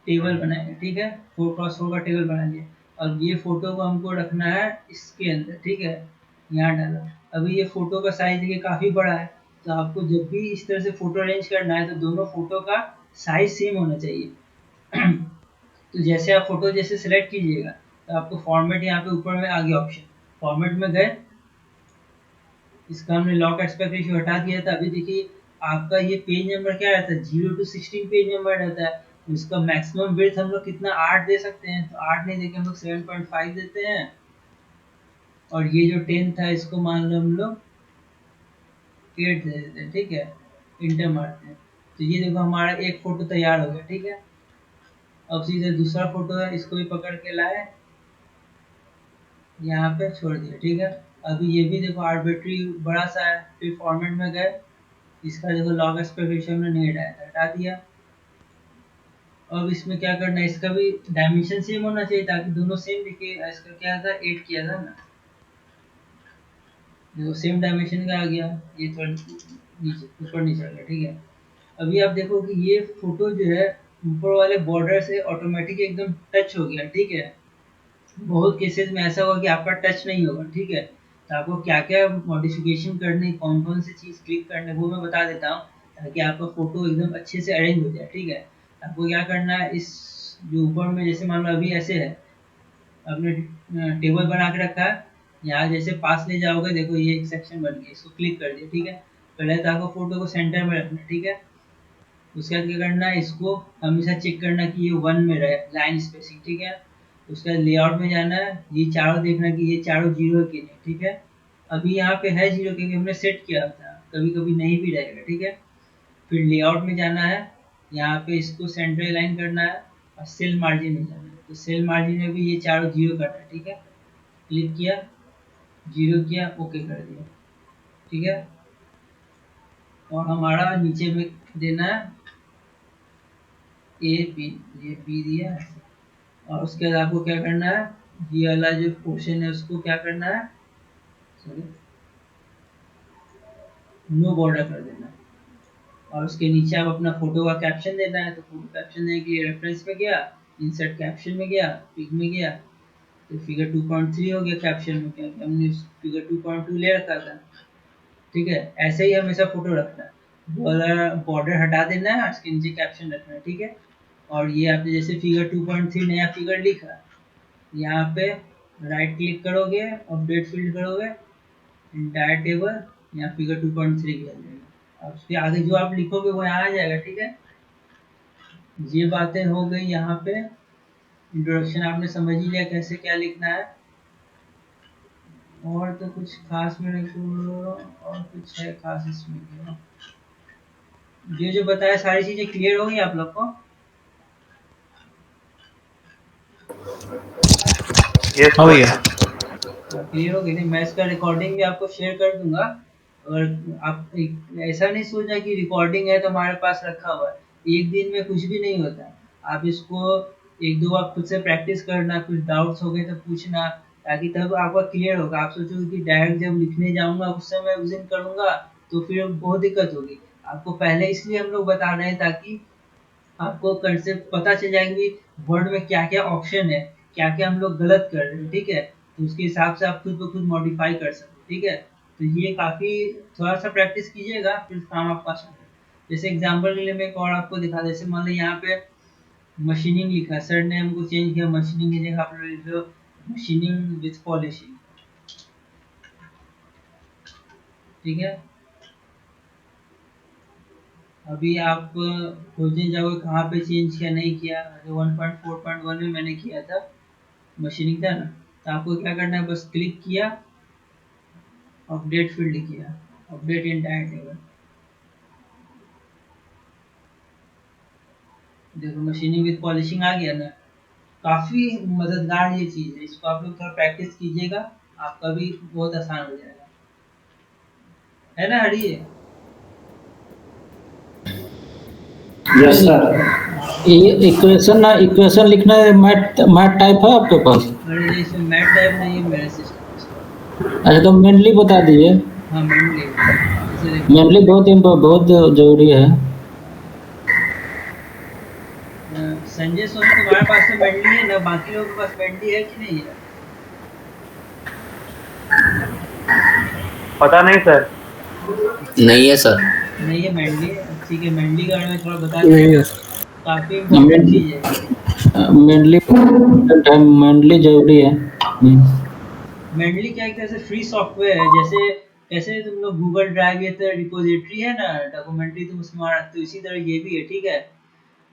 टेबल बनाएंगे। ठीक है, 4x4 का टेबल बना लिया, और ये फोटो को हमको रखना है इसके अंदर। ठीक है, यहाँ डाला। अभी ये फोटो का साइज देखिए काफ़ी बड़ा है, तो आपको जब भी इस तरह से फोटो अरेंज करना है तो दोनों फोटो का साइज सेम होना चाहिए। तो जैसे आप फोटो जैसे सेलेक्ट कीजिएगा, तो आपको फॉर्मेट यहाँ पे ऊपर में आ गया ऑप्शन, फॉर्मेट में गए, इसका हमने लॉक एस्पेक्ट रेशियो हटा दिया था। अभी देखिए आपका ये पेज नंबर क्या रहता है, 0 to 16 पेज नंबर रहता है। तो इसका मैक्सिमम विड्थ हम लोग कितना 8 दे सकते हैं, तो 8 नहीं देके हम लोग 7.5 देते हैं। और ये जो 10 था इसको मान लो हम लोग 8 दे देते हैं, ठीक है, इंटर मारते हैं। तो ये देखो हमारा एक फोटो तैयार हो गया, ठीक है। अब सीधे दूसरा फोटो है, इसको भी पकड़ के लाए, यहाँ पे छोड़ दिया, ठीक है। अभी ये भी देखो आर्बिट्री बड़ा सा है, फिर फॉर्मेट में गए, इसका देखो लॉग एस्पेक्ट रेशियो हमने नहीं हटाया था, हटा दिया। अब इसमें क्या करना है, इसका भी डायमेंशन सेम होना चाहिए ताकि दोनों सेम दिखे। इसका क्या था 8 किया था ना, देखो सेम डायमेंशन का आ गया, ये थोड़ा नीचे ऊपर नीचे आ गया, ठीक है। अभी आप देखो कि ये फोटो जो है ऊपर वाले बॉर्डर से ऑटोमेटिक एकदम टच हो गया, ठीक है। बहुत केसेस में ऐसा होगा कि आपका टच नहीं होगा, ठीक है। तो आपको क्या क्या मॉडिफिकेशन करनी, कौन कौन सी चीज़ क्लिक करने, वो मैं बता देता हूँ ताकि आपका फोटो एकदम अच्छे से अरेंज हो जाए, ठीक है। आपको क्या करना है, इस जो ऊपर में जैसे मान लो अभी ऐसे है, आपने टेबल बना के रखा है, यहाँ जैसे पास ले जाओगे देखो ये एक सेक्शन बन गया, इसको क्लिक कर दिया, ठीक है। पहले तो आपको फोटो को सेंटर में रखना है, ठीक है। उसके बाद क्या करना है, इसको हमेशा चेक करना कि ये 1 में रहे, लाइन स्पेसिंग, ठीक है। उसके बाद लेआउट में जाना है, ये चारों देखना कि ये चारों 0 है कि नहीं, ठीक है। अभी यहाँ पे है 0 क्योंकि हमने सेट किया था, कभी कभी नहीं भी रहेगा, ठीक है। फिर लेआउट में जाना है, यहाँ पे इसको सेंटर लाइन करना है और सेल मार्जिन में जाना है। तो सेल मार्जिन में भी ये चारों 0 करना है, ठीक है। क्लिक किया, 0 किया, ओके कर दिया, ठीक है। और हमारा नीचे में देना है ए बी, ये बी दिया। और उसके बाद आपको क्या करना है, ये वाला जो पोर्शन है उसको क्या करना है, सॉरी, नो बॉर्डर कर देना है। और उसके नीचे आप अपना फोटो का कैप्शन देना है। तो फोटो कैप्शन देने के लिए रेफरेंस में गया, इंसर्ट कैप्शन में गया, पिक में गया, तो फिगर 2.3 हो गया कैप्शन में, क्या हमने फिगर 2.2 ले रखा था, ठीक है। ऐसे ही हमेशा फोटो रखना है, बॉर्डर हटा देना है, उसके नीचे कैप्शन रखना है, ठीक है। और ये आपने जैसे फिगर 2.3 नया फिगर लिखा, यहाँ पे राइट क्लिक करोगे, अपडेट फील्ड करोगे, इंटायर टेबल, यहाँ फिगर 2.3 किया जाएगा। अब उसके आगे जो आप लिखोगे वो यहाँ आ जाएगा, ठीक है। ये बातें हो गई यहाँ पे, इंट्रोडक्शन आपने समझ ही लिया कैसे क्या लिखना है। और तो कुछ खास मेरे को और कुछ है खास इसमें क्या? ये जो बताया सारी चीजें क्लियर हो गई आप लोग को? यस हाँ भैया। क्लियर हो गई नहीं, मैं इसका रिकॉर्डिंग भी आपको शेयर कर दूंगा। और आप ऐसा नहीं सोचना कि रिकॉर्डिंग है तो हमारे पास रखा हुआ है, एक दिन में कुछ भी नहीं होता। आप इसको एक दो बार खुद से प्रैक्टिस करना, कुछ डाउट्स हो गए तो पूछना, ताकि तब आपका क्लियर होगा। आप सोचोगे कि डायरेक्ट जब लिखने जाऊंगा उस समय उस दिन करूंगा तो फिर बहुत दिक्कत होगी। आपको पहले इसलिए हम लोग बता रहे हैं ताकि आपको कंसेप्ट पता चल जाएगा कि वर्ड में क्या क्या ऑप्शन है, क्या क्या हम लोग गलत कर रहे हैं, ठीक है। तो उसके हिसाब से आप खुद ब खुद मॉडिफाई कर सकते, ठीक है। तो ये काफ़ी थोड़ा सा प्रैक्टिस कीजिएगा, फिर काम आपका आसान है। जैसे एग्जांपल के लिए मैं एक और आपको दिखा, जैसे मान लो यहाँ पे मशीनिंग लिखा है, सर ने हमको चेंज किया, मशीनिंग की जगह आप लोग लिख लो मशीनिंग विथ पॉलिशिंग, ठीक है। अभी आप खोजने जाओगे कहाँ पे चेंज किया नहीं किया, जो 1.4.1 में मैंने किया था मशीनिंग था ना, तो आपको क्या करना है, बस क्लिक किया, अपडेट फील्ड किया, अपडेट एंटायर टेबल, देखो मशीनिंग विद पॉलिशिंग आ गया ना। काफ़ी मददगार ये चीज़ है, इसको आप लोग थोड़ा प्रैक्टिस कीजिएगा, आपका भी बहुत आसान हो जाएगा, है ना हरी? Yes sir. ये इक्वेशन लिखना है, मैथ टाइप है आपके पास? अरे इसमें मैथ टाइप नहीं है मेरे सिस्टम। अच्छा तो मेनली बता दीजिए। हाँ मेनली, मेनली बहुत जरूरी है। संजय सोनी तुम्हारे पास तो मेनली है ना, बाकी लोगों के पास मेनली है कि नहीं है? पता नहीं सर। नहीं है सर। नहीं है मेनली, ठीक है। मेनली के बारे में थोड़ा बता नहीं है, काफ़ी इम्पोर्टेंट चीज़ है। मेनली जरूरी है। मेंडली क्या एक तरह से फ्री सॉफ्टवेयर है, जैसे कैसे तुम लोग गूगल ड्राइव ये तो रिपोजिटरी है ना, डॉक्यूमेंट्री तुम उसमें रखते हो, इसी तरह ये भी है, ठीक है।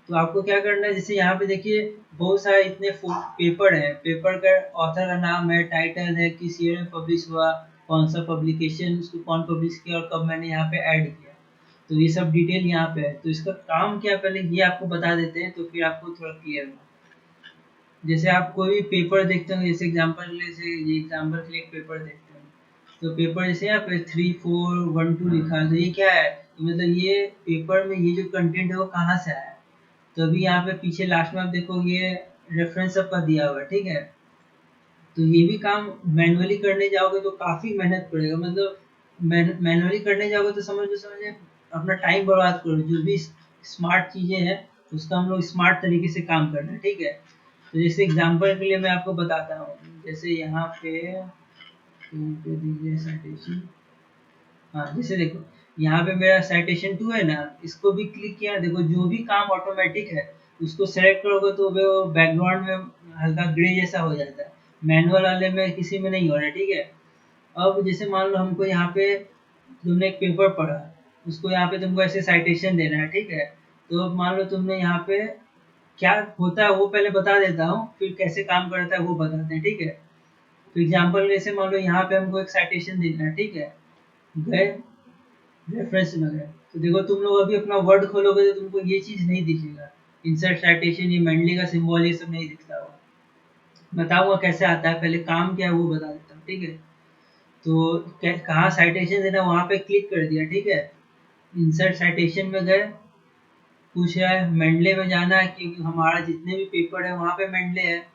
तो आपको क्या करना है, जैसे यहाँ पे देखिए बहुत सारे इतने पेपर हैं, पेपर का ऑथर का नाम है, टाइटल है, किस ईयर में पब्लिश हुआ, कौन सा पब्लिकेशन, उसको कौन पब्लिश किया और कब मैंने यहाँ पे ऐड किया, तो ये सब डिटेल यहाँ पे है। तो इसका काम क्या, पहले ये आपको बता देते हैं तो फिर आपको थोड़ा क्लियर होगा। जैसे आप कोई भी पेपर देखते हो, जैसे एग्जाम्पल के लिए, जैसे ये एग्जाम्पल के लिए एक पेपर देखते हो, तो पेपर जैसे यहाँ पे 3412 लिखा है, तो ये क्या है, मतलब ये पेपर में ये जो कंटेंट है वो कहाँ से आया है। तो अभी यहाँ पे पीछे लास्ट में आप देखो ये रेफरेंस सबका दिया हुआ है, ठीक है। तो ये भी काम मैनुअली करने जाओगे तो काफ़ी मेहनत पड़ेगा, मतलब मैनुअली करने जाओगे तो समझे अपना टाइम बर्बाद करो। जो भी स्मार्ट चीज़ें हैं उसका हम लोग स्मार्ट तरीके से काम करना है, ठीक है। तो जैसे एग्जांपल के लिए मैं आपको बताता हूँ, जैसे यहाँ पे दीजिए साइटेशन, हाँ जैसे देखो यहाँ पे मेरा साइटेशन 2 है ना, इसको भी क्लिक किया, देखो जो भी काम ऑटोमेटिक है उसको सेलेक्ट करोगे तो वो बैकग्राउंड में हल्का ग्रे जैसा हो जाता है, मैनुअल वाले में किसी में नहीं हो रहा है, ठीक है। अब जैसे मान लो हमको यहाँ पे तुमने एक पेपर पढ़ा, उसको यहाँ पे तुमको ऐसे साइटेशन देना है, ठीक है। तो अब मान लो तुमने यहाँ पे क्या होता है वो पहले बता देता हूँ, फिर कैसे काम करता है वो बताते हैं, ठीक है। तो एग्जाम्पल जैसे मान लो यहाँ पे हमको एक साइटेशन देना है, ठीक है, गए रेफरेंस में गए, तो देखो तुम लोग अभी अपना वर्ड खोलोगे तो तुमको ये चीज़ नहीं दिखेगा, इंसर्ट साइटेशन, ये मेंडली का सिंबल, ये सब नहीं दिखता होगा। बताऊंगा कैसे आता है, पहले काम क्या है वो बता देता हूँ, ठीक है। तो कहाँ साइटेशन देना, वहाँ पे क्लिक कर दिया, ठीक है। इंसर्ट साइटेशन में गए, पूछ रहा है मेंडले में जाना है क्योंकि हमारा जितने भी पेपर है वहाँ पे मेंडले है,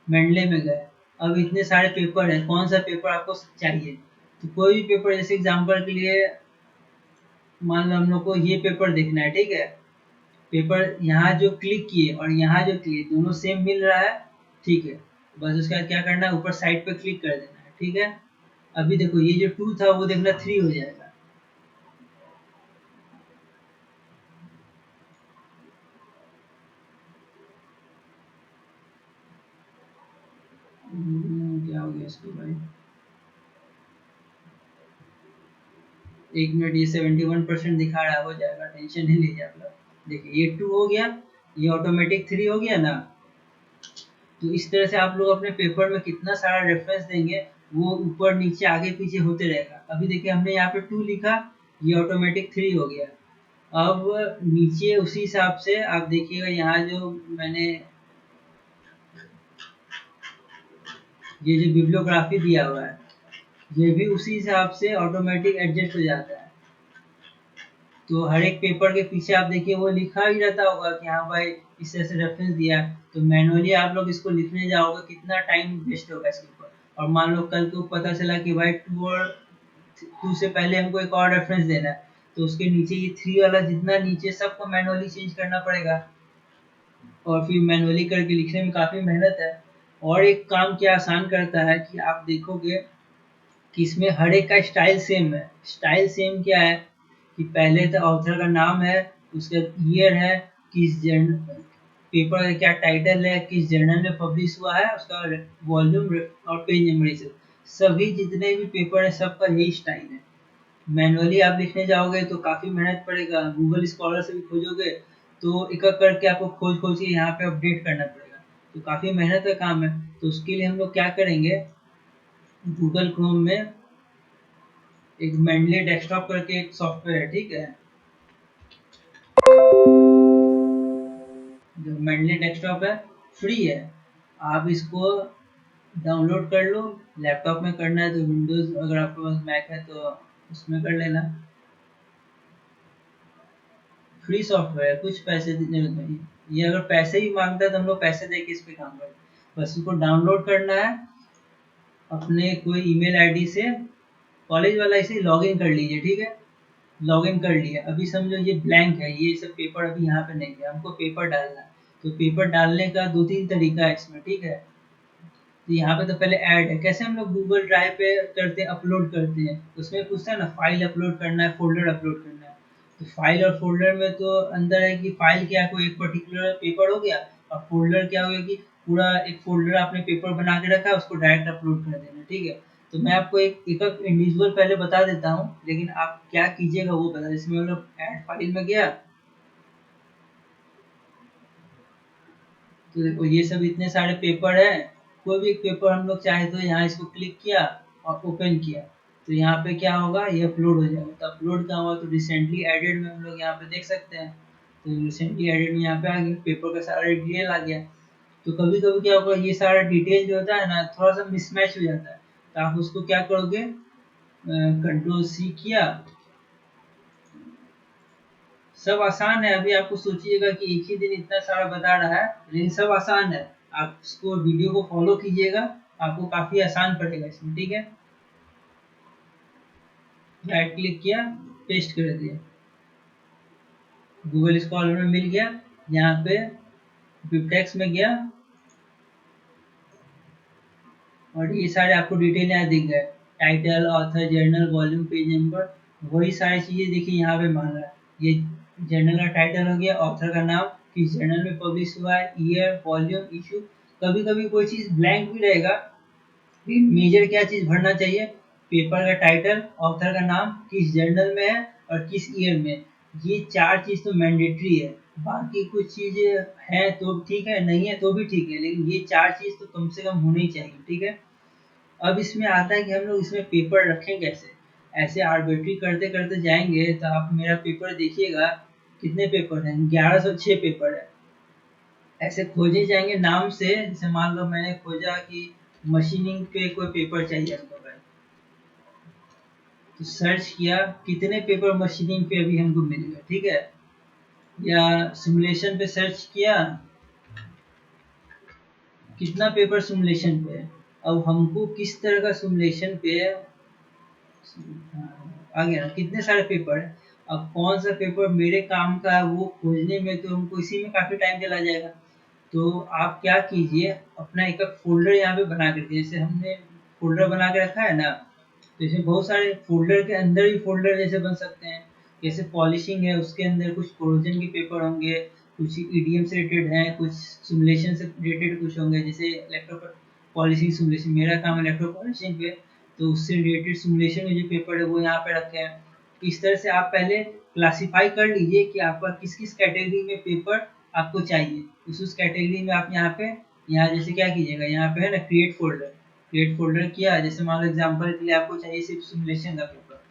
मेंडले में गए। अब इतने सारे पेपर है, कौन सा पेपर आपको चाहिए, तो कोई भी पेपर, जैसे एग्जांपल के लिए मान लो हम लोग को ये पेपर देखना है, ठीक है। पेपर यहाँ जो क्लिक किए और यहाँ जो क्लिक दोनों सेम मिल रहा है, ठीक है। बस उसका क्या करना है, ऊपर साइड पे क्लिक कर देना है, ठीक है। अभी देखो ये जो 2 था वो देखना 3 हो जाएगा। क्या हो गया इसको भाई, एक मिनट, ये 71% दिखा रहा है, हो जाएगा, टेंशन नहीं लीजिए आप लोग। देखिए ये 2 हो गया, ये ऑटोमेटिक 3 हो गया ना। तो इस तरह से आप लोग अपने पेपर में कितना सारा रेफरेंस देंगे वो ऊपर नीचे आगे पीछे होते रहेगा। अभी देखिए हमने यहाँ पे 2 लिखा, ये ऑटोमेटिक 3 हो गया। अब नीचे उसी हिसाब से आप देखिएगा, यहाँ जो मैंने ये जो बिब्लियोग्राफी दिया हुआ है ये भी उसी हिसाब से ऑटोमेटिक एडजस्ट हो जाता है। तो हर एक पेपर के पीछे आप देखिए वो लिखा ही रहता होगा कि हाँ भाई इस तरह से रेफरेंस दिया है। तो मैनुअली आप लोग इसको लिखने जाओगे कितना टाइम वेस्ट होगा इसके ऊपर। और मान लो कल को पता चला कि भाई 2 से पहले हमको एक और रेफरेंस देना है, तो उसके नीचे ये 3 वाला जितना नीचे सबको मैनुअली चेंज करना पड़ेगा, और फिर मैनुअली करके लिखने में काफ़ी मेहनत है। और एक काम क्या आसान करता है कि आप देखोगे कि इसमें हर एक का स्टाइल सेम है। स्टाइल सेम क्या है कि पहले तो ऑथर का नाम है, उसका ईयर है, किस जर्नल, पेपर का क्या टाइटल है, किस जर्नल में पब्लिश हुआ है, उसका वॉल्यूम और पेज नंबर, से सभी जितने भी पेपर है सबका यही स्टाइल है। मैनुअली आप लिखने जाओगे तो काफ़ी मेहनत पड़ेगा, गूगल स्कॉलर से भी खोजोगे तो एक एक करके आपको खोज खोज के यहाँ पे अपडेट करना पड़ेगा, तो काफ़ी मेहनत का काम है। तो उसके लिए हम लोग क्या करेंगे, गूगल क्रोम में एक मेंडले डेस्कटॉप करके एक सॉफ्टवेयर है, ठीक है। जो मेंडले डेस्कटॉप है फ्री है, आप इसको डाउनलोड कर लो। लैपटॉप में करना है तो विंडोज़, अगर आपके पास मैक है तो उसमें कर लेना। फ्री सॉफ्टवेयर है, कुछ पैसे की जरूरत नहीं। ये अगर पैसे ही मांगता है तो हम लोग पैसे दे के इस पे काम करें। बस इसको डाउनलोड करना है, अपने कोई ईमेल आईडी से कॉलेज वाला इसे लॉगिन कर लीजिए, ठीक है। लॉगिन कर लिया, अभी समझो ये ब्लैंक है, ये सब पेपर अभी यहाँ पे नहीं है, हमको पेपर डालना है। तो पेपर डालने का 2-3 तरीका है इसमें, ठीक है। तो यहाँ पे तो पहले ऐड है, कैसे हम लोग गूगल ड्राइव पे करते हैं, अपलोड करते हैं, उसमें पूछता है ना फाइल अपलोड करना है, फोल्डर अपलोड करना है। तो फाइल और फोल्डर में तो अंदर है कि फाइल क्या है, कोई एक पर्टिकुलर पेपर हो गया, और फोल्डर क्या होगा कि पूरा एक फोल्डर आपने पेपर बना के रखा है उसको डायरेक्ट अपलोड कर देना, ठीक है। तो मैं आपको एक एक इंडिविजुअल पहले बता देता हूँ, लेकिन आप क्या कीजिएगा वो बता। जैसे मैं लोग ऐड फाइल में गया, तो देखो ये सब इतने सारे पेपर है। कोई भी पेपर हम लोग चाहे तो यहाँ इसको क्लिक किया और ओपन किया, तो यहाँ पे क्या होगा, ये अपलोड हो जाएगा। तो अपलोड कहाँ हुआ, तो रिसेंटली एडेड में हम लोग यहाँ पे देख सकते हैं। तो रिसेंटली एडेड में यहाँ पे आ गया, पेपर का सारा डिटेल आ गया। तो कभी कभी क्या होगा, ये सारा डिटेल जो होता है ना, थोड़ा सा मिसमैच हो जाता है। तो आप उसको क्या करोगे, कंट्रोल सी किया। सब आसान है। अभी आपको सोचिएगा कि एक ही दिन इतना सारा बता रहा है, लेकिन सब आसान है। आप इसको वीडियो को फॉलो कीजिएगा, आपको काफी आसान पड़ेगा इसमें। ठीक है, राइट क्लिक किया, पेस्ट कर दिया, गूगल स्कॉलर में मिल गया। यहाँ पे बिबटेक्स में गया और ये सारे आपको डिटेल यहाँ दिख गए, title, author, journal, volume, page number. वही सारी चीजें देखिए यहाँ पे मान रहा है। ये जर्नल का टाइटल हो गया, ऑथर का नाम, किस जर्नल में पब्लिश हुआ है, ईयर, वॉल्यूम, इशू। कभी कभी कोई चीज ब्लैंक भी रहेगा, लेकिन मेजर क्या चीज भरना चाहिए, पेपर का टाइटल, ऑथर का नाम, किस जर्नल में है और किस ईयर में। ये चार चीज तो मैंडेटरी है। बाकी कुछ चीजें हैं तो ठीक है, नहीं है तो भी ठीक है, लेकिन ये चार चीज तो कम से कम होनी चाहिए। ठीक है, अब इसमें आता है कि हम लोग इसमें पेपर रखें कैसे। ऐसे आर्बिट्री करते करते जाएंगे तो आप मेरा पेपर देखिएगा, कितने पेपर हैं, 1106 पेपर है। ऐसे खोजे जाएंगे नाम से। जैसे मान लो मैंने खोजा कि मशीनिंग पे कोई पेपर चाहिए हमको, तो सर्च किया कितने पेपर मशीनिंग पे अभी हमको मिल गए। ठीक है, या सिमुलेशन पे सर्च किया, कितना पेपर सिमुलेशन पे है। अब हमको किस तरह का सिमुलेशन पे है, आ गया ना, कितने सारे पेपर है। अब कौन सा पेपर मेरे काम का है वो खोजने में तो हमको इसी में काफी टाइम चला जाएगा। तो आप क्या कीजिए, अपना एक फोल्डर यहाँ पे बना कर, जैसे हमने फोल्डर बना के रखा है ना, तो इसमें बहुत सारे फोल्डर के अंदर ही फोल्डर जैसे बन सकते हैं। जैसे पॉलिशिंग है, उसके अंदर कुछ कोरोजन के पेपर होंगे, कुछ ईडीएम से रिलेटेड हैं, कुछ सिमुलेशन से रिलेटेड कुछ होंगे। जैसे लैपटॉप पॉलिशिंग सिमुलेशन, मेरा काम है लैपटॉप पॉलिशिंग पे, तो उससे रिलेटेड सिमुलेशन में जो पेपर है वो यहाँ पे रखे हैं। इस तरह से आप पहले क्लासिफाई कर लीजिए कि आपका किस किस कैटेगरी में पेपर आपको चाहिए। उस कैटेगरी में आप यहाँ पे, यहाँ जैसे क्या कीजिएगा, यहाँ पे है ना क्रिएट फोल्डर, क्रिएट फोल्डर किया। जैसे मान लो एग्जांपल के लिए आपको चाहिए सिर्फ सिमुलेशन का पेपर,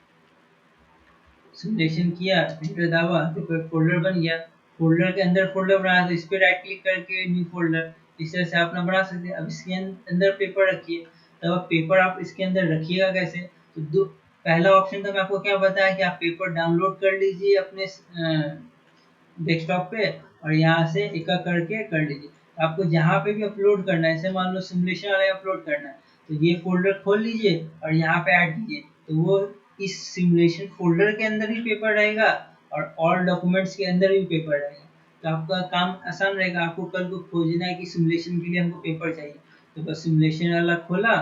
सिमुलेशन किया, एंटर दबा, तो फोल्डर बन गया। फोल्डर के अंदर फोल्डर बनाया, तो इस पर राइट क्लिक करके न्यू फोल्डर, इस तरह से आप अपना बना सकते हैं। अब इसके अंदर पेपर रखिए। तब अब पेपर आप इसके अंदर रखिएगा कैसे, तो दो, पहला ऑप्शन तो मैं आपको क्या बताया कि आप पेपर डाउनलोड कर लीजिए अपने डेस्कटॉप पे, और यहाँ से एक एक करके कर लीजिए। आपको जहाँ पे भी अपलोड करना है, जैसे मान लो सिमुलेशन वाले अपलोड करना है, तो ये फोल्डर खोल लीजिए और यहाँ पे ऐड कीजिए, तो वो इस सिमुलेशन फोल्डर के अंदर ही पेपर रहेगा और ऑल डॉक्यूमेंट्स के अंदर भी पेपर रहेगा। तो आपका काम आसान रहेगा। आपको कल को खोजना है कि सिमुलेशन के लिए हमको पेपर चाहिए, तो बस सिमुलेशन वाला खोला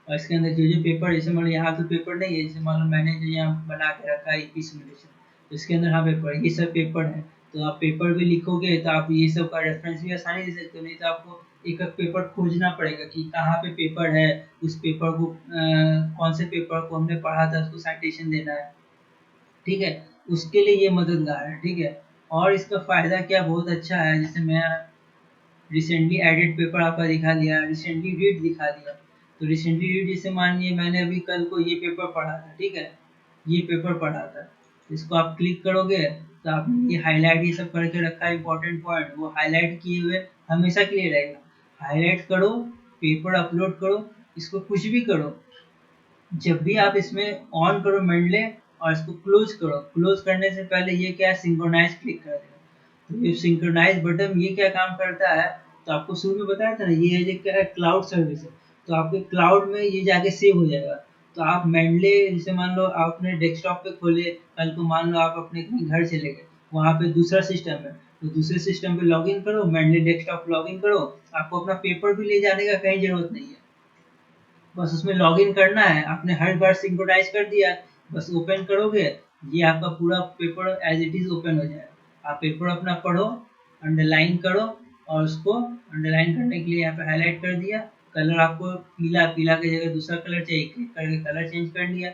और इसके अंदर जो जो पेपर, जैसे मान लो यहाँ तो पेपर नहीं है, जैसे मान लो मैंने जो यहाँ बना के रखा है ई सिमुलेशन, तो इसके अंदर हाँ पेपर, ये सब पेपर है। तो आप पेपर भी लिखोगे तो आप ये सब का रेफरेंस भी आसानी दे सकते हो, नहीं तो आपको एक एक पेपर खोजना पड़ेगा कि कहाँ पे पेपर है, उस पेपर को कौन से पेपर को हमने पढ़ा था उसको साइटेशन देना है। ठीक है, उसके लिए ये मददगार है। ठीक है, और इसका फायदा क्या, बहुत अच्छा है। जैसे मैं रिसेंटली एडेड पेपर आपका दिखा दिया, रिसेंटली रीड दिखा दिया। तो रिसेंटली रीड जैसे मानिए मैंने अभी कल को ये पेपर पढ़ा था, ठीक है, ये पेपर पढ़ा था, इसको आप क्लिक करोगे तो आपने ये हाईलाइट ये सब करके रखा है, इंपॉर्टेंट पॉइंट वो हाईलाइट किए हुए हमेशा के लिए रहेगा। हाईलाइट करो, पेपर अपलोड करो, इसको कुछ भी करो, जब भी आप इसमें ऑन करो मेंडले और इसको क्लोज करो, क्लोज करने से पहले ये क्या है, सिंक्रोनाइज क्लिक कर देगा। तो ये सिंक्रोनाइज बटन ये क्या काम करता है, तो आपको शुरू में बताया था ना, ये है जो क्या है, क्लाउड सर्विस है। तो आपके क्लाउड में ये जाके सेव हो जाएगा। तो आप मेंडले, जैसे मान लो आप अपने डेस्कटॉप पे खोले, कल को मान लो आप अपने कहीं घर चले गए, वहाँ पे दूसरा सिस्टम है, तो दूसरे सिस्टम पे लॉगिन करो, मेंडले डेस्कटॉप लॉगिन करो, आपको अपना पेपर भी ले जाने का कहीं जरूरत नहीं है। बस उसमें लॉगिन करना है, आपने हर बार सिंक्रोनाइज कर दिया, बस ओपन करोगे, ये आपका पूरा paper as it is open हो जाएगा। आप पेपर अपना पढ़ो, अंडरलाइन करो, और उसको अंडरलाइन करने के लिए यहाँ पे हाईलाइट कर दिया, कलर आपको पीला पीला की जगह दूसरा कलर चाहिए, क्लिक करके कलर चेंज कर लिया।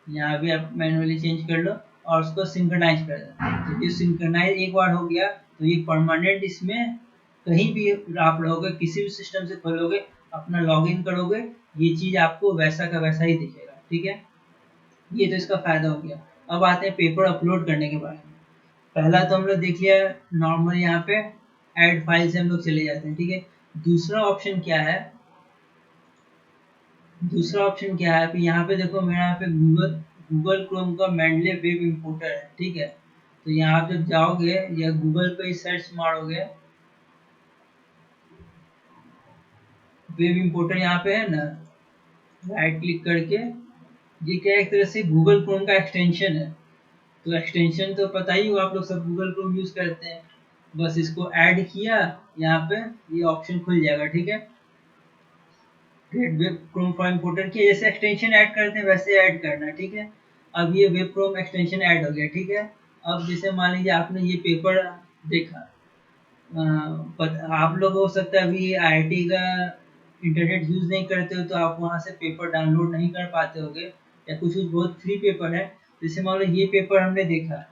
यहाँ भी आप मैनुअली चेंज कर लो और उसको सिंक्रोनाइज कर दो। तो ये सिंक्रोनाइज एक बार हो गया तो ये परमानेंट इसमें कहीं भी आप रहोगे, किसी भी सिस्टम से खोलोगे, अपना लॉगिन करोगे, ये चीज़ आपको वैसा का वैसा ही दिखेगा। ठीक है, ये तो इसका फायदा हो गया। अब आते हैं पेपर अपलोड करने के बारे में। पहला तो हम लोग देख लिया नॉर्मल, यहाँ पे ऐड फाइल से हम लोग चले जाते हैं। ठीक है, दूसरा ऑप्शन क्या है, दूसरा ऑप्शन क्या है, यहाँ पे देखो मेरा यहाँ पे गूगल क्रोम का मेंडले वेब इंपोर्टर है। ठीक है, तो यहाँ आप जब जाओगे या गूगल पे सर्च मारोगे वेब इंपोर्टर, यहाँ पे है ना, राइट क्लिक करके, ये क्या है, एक तरह से गूगल क्रोम का एक्सटेंशन है। तो एक्सटेंशन तो पता ही होगा, आप लोग सब गूगल क्रोम यूज करते हैं। बस इसको ऐड किया, यहाँ पे ये ऑप्शन खुल जाएगा। ठीक है, create web Chrome for importer किया, जैसे एक्सटेंशन ऐड करते हैं वैसे ऐड करना। ठीक है, अब ये वेब क्रोम एक्सटेंशन ऐड हो गया। ठीक है, अब जैसे मान लीजिए आपने ये पेपर देखा, आप लोग हो सकता है अभी आईआईटी का इंटरनेट यूज नहीं करते हो, तो आप वहाँ से पेपर डाउनलोड नहीं कर पाते होगे, या कुछ कुछ बहुत फ्री पेपर है। जैसे मान लो ये पेपर हमने देखा,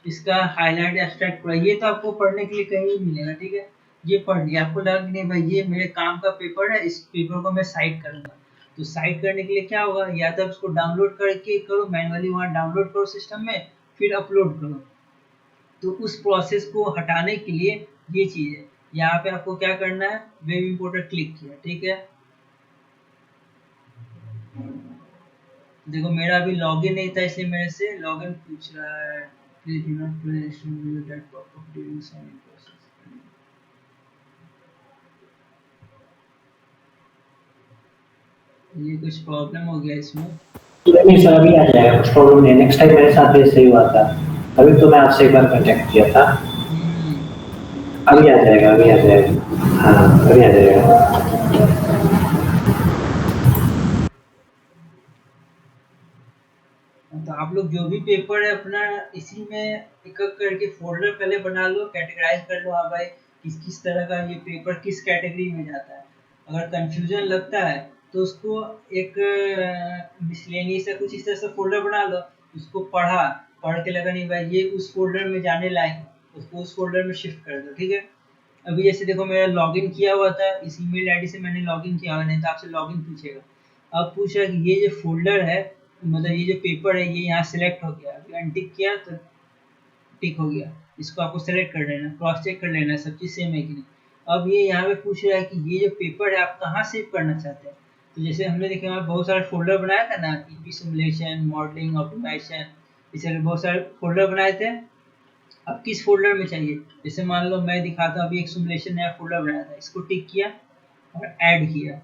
इसका हाईलाइट एक्सट्रैक्ट पढ़ा, ये तो आपको पढ़ने के लिए कहीं नहीं मिलेगा। ठीक है, ये पढ़ लिया, आपको लगा कि नहीं भाई ये मेरे काम का पेपर है, इस पेपर को मैं साइट करूंगा। तो साइट करने के लिए क्या होगा, या तो आप इसको डाउनलोड करके करो, मैनुअली वहाँ डाउनलोड करो सिस्टम में, फिर अपलोड करो। तो उस प्रोसेस को हटाने के लिए ये चीज़ है। यहाँ पे आपको क्या करना है, वेब इंपोर्टर क्लिक किया। ठीक है, देखो मेरा अभी लॉगिन नहीं था, इसलिए मेरे से लॉगिन पूछ रहा है। Please do not play that pop-up during signing process. ये कुछ प्रॉब्लम हो गया इसमें। नहीं सर, अभी आ जाएगा, कुछ प्रॉब्लम नहीं है। नेक्स्ट टाइम मेरे साथ भी ऐसे ही हुआ था, अभी तो मैं आपसे एक बार कांटेक्ट किया था। अभी आ जाएगा, अभी आ जाएगा। हाँ, अभी आ जाएगा। तो आप लोग जो भी पेपर है अपना इसी में एक एक करके फोल्डर पहले बना लो, कैटेगराइज कर लो, हाँ भाई किस किस तरह का ये पेपर किस कैटेगरी में जाता है। अगर कंफ्यूजन लगता है तो उसको एक मिसलेनियस या कुछ इस तरह से फोल्डर बना लो, उसको पढ़ के लगा नहीं भाई ये उस फोल्डर में जाने लायक है, उसको उस फोल्डर में शिफ्ट कर दो। ठीक है, अभी जैसे देखो मेरा लॉगिन किया हुआ था, इस ईमेल आईडी से मैंने लॉगिन किया हुआ, नहीं तो आपसे लॉगिन पूछेगा। अब पूछ रहा है कि ये जो फोल्डर है, मतलब ये जो पेपर है, ये यहाँ सिलेक्ट हो गया, अभी अनटिक किया तो टिक हो गया। इसको आपको सेलेक्ट कर लेना, क्रॉस चेक कर लेना सब चीज़ सेम है कि नहीं। अब ये यहाँ पे पूछ रहा है कि ये जो पेपर है आप कहाँ सेव करना चाहते हैं। तो जैसे हमने देखे हमारे बहुत सारे फोल्डर बनाया था ना, ईपी सिमुलेशन, मॉडलिंग, ऑप्टिमाइजेशन, इस तरह बहुत सारे फोल्डर बनाए थे। अब किस फोल्डर में चाहिए, जैसे मान लो मैं दिखाता हूँ, अभी एक सिमुलेशन नया फोल्डर बनाया था, इसको टिक किया और ऐड किया,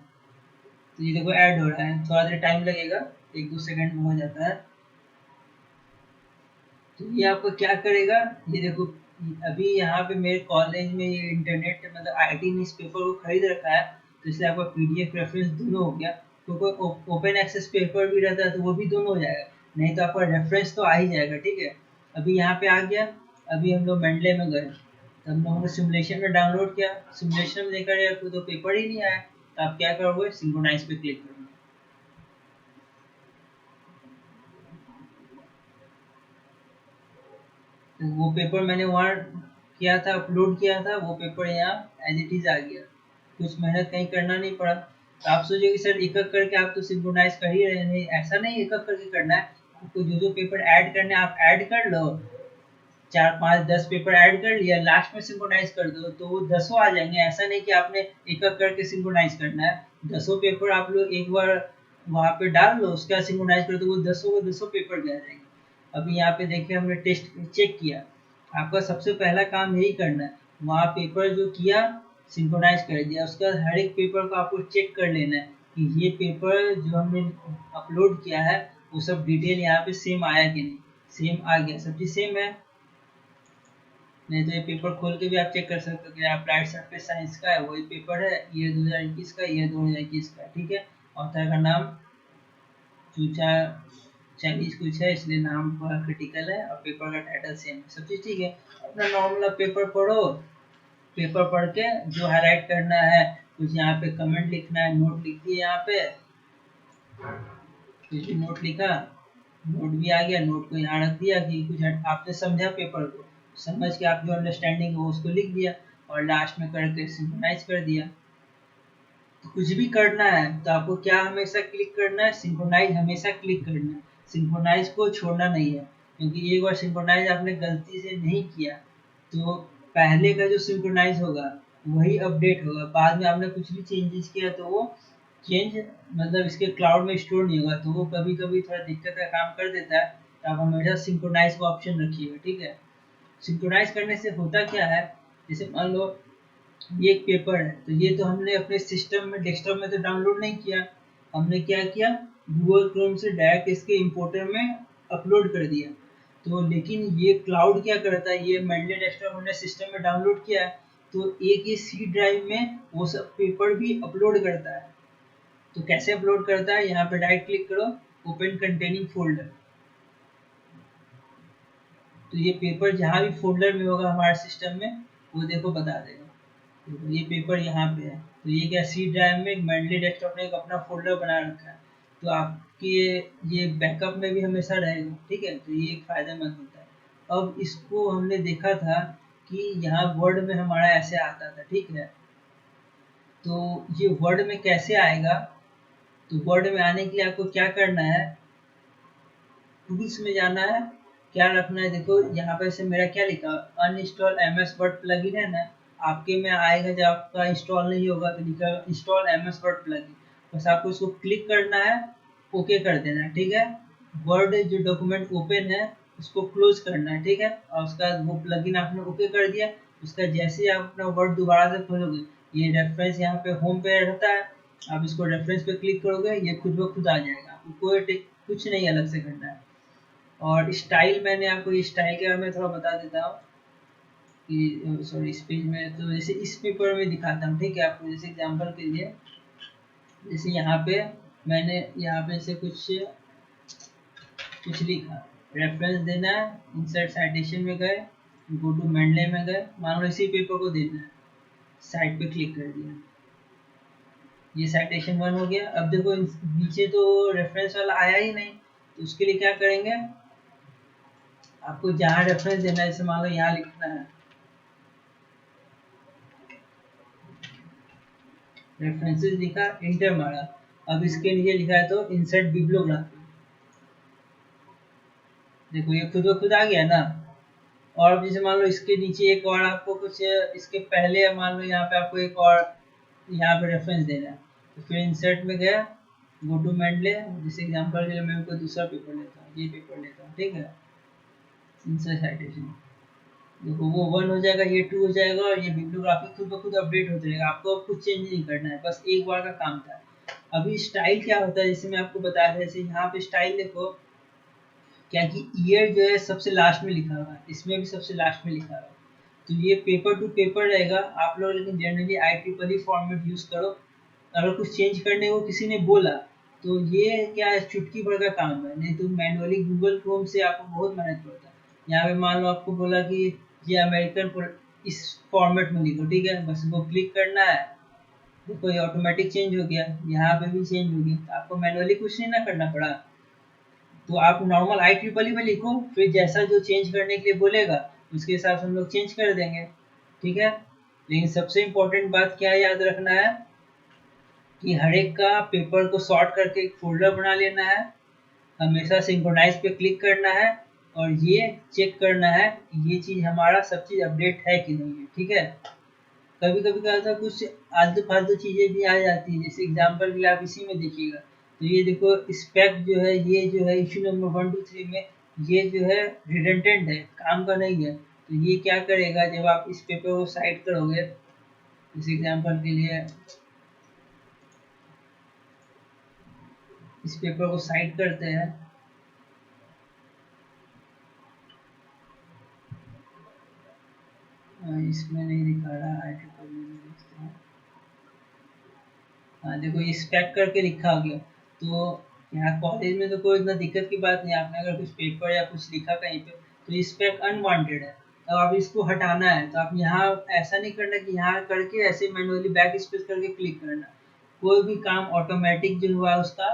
तो ये देखो ऐड हो रहा है। थोड़ा देर टाइम लगेगा, 1-2 सेकंड में हो जाता है। तो ये आपको क्या करेगा, ये देखो अभी यहाँ पे मेरे कॉलेज में ये इंटरनेट मतलब आईआईटी ने इस पेपर को खरीद रखा है, तो इसलिए आपका पीडीएफ रेफरेंस दोनों हो गया। तो कोई ओपन एक्सेस पेपर भी रहता है तो वो भी दोनों हो जाएगा, नहीं तो आपका रेफरेंस तो आ ही जाएगा। ठीक है, अभी यहाँ पे आ गया। अभी हम लोग मेंडले में गए, तो हम लोगों ने सिमुलेशन में डाउनलोड किया, सिमुलेशन में देखा जाए तो पेपर ही नहीं आया, तो आप क्या करोगे, सिंक्रोनाइज पे क्लिक करोगे। तो वो पेपर मैंने वहाँ किया था, अपलोड किया था, वो पेपर यहाँ एज इट इज़ आ गया, कुछ मेहनत कहीं करना नहीं पड़ा। तो आप सोचोगे सर एक एक करके आप तो सिंक्रोनाइज कर ही रहे हैं, ऐसा नहीं एक एक करके करना है, आपको जो जो पेपर ऐड करने हैं आप ऐड कर लो, 4-5-10 पेपर ऐड कर लिया, लास्ट में सिंक्रोनाइज कर दो तो वो 10 आ जाएंगे। ऐसा नहीं कि आपने एक एक करके सिंक्रोनाइज करना है, 10 पेपर आप लोग एक बार वहाँ पे डाल लो, उसके बाद सिंक्रोनाइज कर दो, वो 10 पेपर गए जाएंगे। अभी यहाँ पे देखिए हमने टेस्ट चेक किया, आपका सबसे पहला काम यही करना है, वहाँ पेपर जो किया सिंक्रोनाइज कर दिया, उसके बाद हर एक पेपर को आपको चेक कर लेना है कि ये पेपर जो हमने अपलोड किया है वो सब डिटेल यहाँ पे सेम आया कि नहीं। सेम आ गया, सब चीज़ सेम है, नहीं तो ये पेपर खोल के भी आप चेक कर सकते हो कि अप्लाइड सरफेस साइंस का है, वही पेपर है, ये 2021 का, ये 2021 का। ठीक है, ऑथर का नाम चूचा चाइनीज कुछ है, इसलिए नाम थोड़ा क्रिटिकल है, और पेपर का टाइटल सेम है, सब चीज़ ठीक है। अपना नॉर्मल आप पेपर पढ़ो, पेपर पढ़ के जो हाईलाइट करना है कुछ यहाँ पे कमेंट लिखना है, नोट लिख दिए यहाँ पे, कुछ भी नोट लिखा, नोट भी आ गया, नोट को यहाँ रख दिया कि कुछ आपने समझा पेपर को, समझ के आप जो अंडरस्टैंडिंग हो उसको लिख दिया और लास्ट में करके सिंक्रोनाइज कर दिया। तो कुछ भी करना है तो आपको क्या हमेशा क्लिक करना है, सिंक्रोनाइज हमेशा क्लिक करना है, सिंक्रोनाइज को छोड़ना नहीं है, क्योंकि एक बार सिंक्रोनाइज आपने गलती से नहीं किया तो पहले का जो सिंक्रोनाइज होगा वही अपडेट होगा, बाद में आपने कुछ भी चेंजेस किया तो वो चेंज मतलब इसके क्लाउड में स्टोर नहीं होगा, तो वो कभी कभी थोड़ा दिक्कत का काम कर देता है। तो आप हमेशा सिंक्रोनाइज का ऑप्शन रखिएगा, ठीक है। सिंक्रोनाइज करने से होता क्या है, जैसे मान लो ये एक पेपर है, तो ये तो हमने अपने सिस्टम में डेस्कटॉप में तो डाउनलोड नहीं किया, हमने क्या किया, गूगल क्रोम से डायरेक्ट इसके इंपोर्टर में अपलोड कर दिया। तो लेकिन ये क्लाउड क्या करता है, ये मेनली डेस्कटॉप हमने सिस्टम में डाउनलोड किया है, तो एक ये सी ड्राइव में वो सब पेपर भी अपलोड करता है। तो कैसे अपलोड करता है, यहाँ पे राइट क्लिक करो, ओपन कंटेनिंग फोल्डर, तो ये पेपर जहाँ भी फोल्डर में होगा हमारे सिस्टम में वो देखो बता देगा। तो ये पेपर यहाँ पे है, तो ये क्या सी ड्राइव में मेनली डेस्कटॉप ने एक अपना फोल्डर बना रखा है, तो आपके ये बैकअप में भी हमेशा रहेगा, ठीक है। तो ये एक फायदेमंद होता है। अब इसको हमने देखा था कि यहाँ वर्ड में हमारा ऐसे आता था, ठीक है। तो ये वर्ड में कैसे आएगा, तो वर्ड में आने के लिए आपको क्या करना है, टूल्स में जाना है, क्या रखना है, देखो यहाँ पे से मेरा क्या लिखा, अनइंस्टॉल एमएस वर्ड प्लगइन है ना, आपके में आएगा जब आपका इंस्टॉल नहीं होगा तो लिखा इंस्टॉल एमएस वर्ड प्लगइन, बस आपको इसको क्लिक करना है, ओके कर देना है, ठीक है। वर्ड जो डॉक्यूमेंट ओपन है उसको क्लोज करना है, ठीक है, और उसका वो प्लगइन आपने ओके कर दिया, उसका जैसे ही आप अपना वर्ड दोबारा से खोलोगे, ये रेफरेंस यहाँ पे होम पे रहता है, आप इसको रेफरेंस पे क्लिक करोगे ये खुद ब खुद आ जाएगा, आपको कोई कुछ नहीं अलग से करना है। और स्टाइल मैंने आपको ये स्टाइल के बारे में थोड़ा बता देता हूँ कि सॉरी इस पेज में, तो जैसे इस पेपर में दिखाता हूँ, ठीक है, आपको जैसे एग्जांपल के लिए, जैसे यहाँ पे मैंने यहाँ पे से कुछ लिखा, रेफरेंस देना है, इंसर्ट साइटेशन में गए, गो टू मेंडले में गए, मान लो इसी पेपर को देना है, साइट पे क्लिक कर दिया, ये साइटेशन 1 हो गया। अब देखो नीचे तो रेफरेंस वाला आया ही नहीं, तो उसके लिए क्या करेंगे, आपको जहाँ रेफरेंस देना है, जैसे मान लो यहाँ लिखना है रेफरेंसेस, लिखा, इंटर मारा, अब इसके नीचे लिखा है तो इंसर्ट बिब्लियोग्राफी, देखो ये खुद ब खुद आ गया ना। और अब जैसे मान लो इसके नीचे एक और आपको कुछ इसके पहले मान लो यहाँ पे आपको एक और यहाँ पे रेफरेंस देना है, तो फिर इंसर्ट में गया, गो टू मेंडले, जैसे एग्जांपल के लिए मैं कोई दूसरा पेपर लेता हूँ, ये पेपर लेता हूँ, ठीक है, इंसर्ट साइटेशन, देखो वो 1 हो जाएगा, ये 2 हो जाएगा, और ये बिब्लियोग्राफी खुद ब खुद अपडेट होते रहेगा, आपको अब कुछ चेंज नहीं करना है, बस एक बार का काम था। अभी स्टाइल क्या होता है, जैसे मैं आपको बताया था, जैसे यहाँ पे स्टाइल देखो क्या कि ईयर जो है सबसे लास्ट में लिखा हुआ है, इसमें भी सबसे लास्ट में लिखा हुआ है, तो ये पेपर टू पेपर रहेगा, आप लोग लेकिन जनरली IEEE फॉर्मेट यूज करो, अगर कुछ चेंज करने को किसी ने बोला तो ये क्या है, चुटकी भर का काम है, नहीं तो मैनुअली गूगल क्रोम से आपको बहुत मेहनत पड़ता है। यहाँ पे मान लो आपको बोला कि ये अमेरिकन इस फॉर्मेट में लिखो, ठीक है, बस वो क्लिक करना है, देखो ये ऑटोमेटिक चेंज हो गया, यहाँ पे भी चेंज हो गया, आपको मैनुअली कुछ नहीं ना करना पड़ा। तो आप नॉर्मल IEEE में लिखो, फिर जैसा जो चेंज करने के लिए बोलेगा उसके हिसाब से हम लोग चेंज कर देंगे, ठीक है। लेकिन सबसे इम्पोर्टेंट बात क्या याद रखना है कि हर एक का पेपर को सॉर्ट करके एक फोल्डर बना लेना है, हमेशा सिंक्रोनाइज पे क्लिक करना है, और ये चेक करना है कि ये चीज़ हमारा सब चीज़ अपडेट है कि नहीं है, ठीक है। कभी कभी क्या होता है, कुछ आलतू फालतू चीज़ें भी आ जाती है, जैसे एग्जांपल के लिए आप इसी में देखिएगा, तो ये देखो स्पेक जो है, ये जो है इशू नंबर 1 2 3 में, ये जो है रिडंडेंट है, काम का नहीं है, तो ये क्या करेगा जब आप इस पेपर को साइड करोगे, इस एग्जांपल के लिए इस पेपर को साइड करते हैं, इसमें नहीं दिखा रहा है, हाँ देखो ये स्पेक करके लिखा गया, तो यहाँ कॉलेज में तो कोई इतना दिक्कत की बात नहीं, आपने अगर कुछ पेपर या कुछ लिखा कहीं पे तो ये स्पेक अनवांटेड है। अब आप इसको हटाना है तो आप यहाँ ऐसा नहीं करना कि यहाँ करके ऐसे मैनुअली बैक स्पेस करके क्लिक करना। कोई भी काम ऑटोमेटिक जो हुआ उसका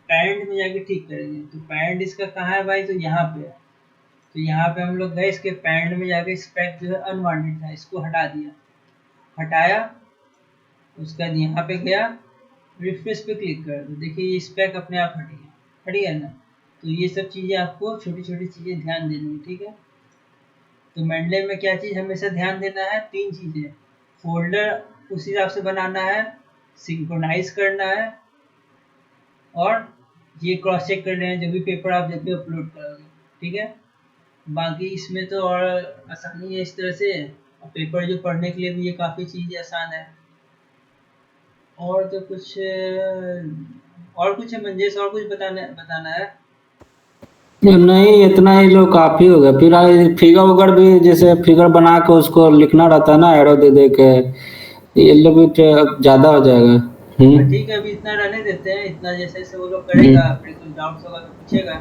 पैरेंट में जाके ठीक करेंगे। तो पैरेंट इसका कहाँ है भाई, तो यहाँ पे है। तो यहाँ पे हम लोग गए इसके पैरेंट में जाके स्पेक जो है अनवांटेड था इसको हटा दिया, हटाया। उसके बाद यहाँ पे गया रिफ्रेश पे क्लिक कर दो, देखिए ये स्पेक अपने आप हट गया ना। तो ये सब चीज़ें आपको छोटी छोटी चीज़ें ध्यान देनी है, ठीक है। तो मेंडले में क्या चीज़ हमेशा ध्यान देना है, 3 चीज़ें। फोल्डर उस हिसाब से बनाना है, सिंक्रोनाइज करना है, और ये क्रॉस चेक कर लेना जब भी पेपर आप जब भी अपलोड करोगे, ठीक है। बाकी इसमें तो और आसानी है इस तरह से, और पेपर जो पढ़ने के लिए भी ये काफ़ी चीज़ आसान है। और तो कुछ और कुछ है मंजेश, और कुछ बताना है? नहीं, इतना ही लोग काफी हो गया। फिर फिगर वगैरह भी, जैसे फिगर बना के उसको लिखना रहता है ना, एरो दे दे के, ये लोग भी ज्यादा हो जाएगा। ठीक है, अभी इतना रहने देते हैं। इतना जैसे जैसे वो लोग करेगा, फिर कुछ डाउट्स होगा तो पूछेगा।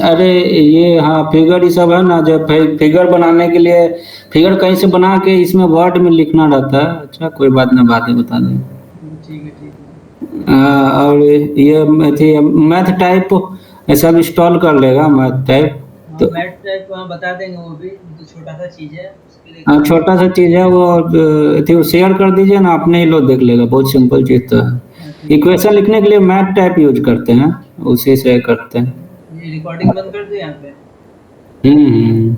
अरे ये हाँ, फिगर ये सब है ना, जो फिगर बनाने के लिए फिगर कहीं से बना के इसमें वर्ड में लिखना रहता है। अच्छा कोई बात ना, बाद में बता दें। ठीक है। और ये मैथ टाइप सब इंस्टॉल कर लेगा, मैथ टाइप। तो मैथ टाइप हाँ बता देंगे, वो भी तो छोटा सा चीज़ है उसके लिए। हाँ, छोटा सा चीज है वो शेयर कर दीजिए ना, अपने ही लोग देख लेगा। बहुत सिंपल चीज तो है। इक्वेशन लिखने के लिए मैथ टाइप यूज करते हैं, उसी से करते हैं। ये रिकॉर्डिंग बंद कर दो यहाँ पे। हम्म।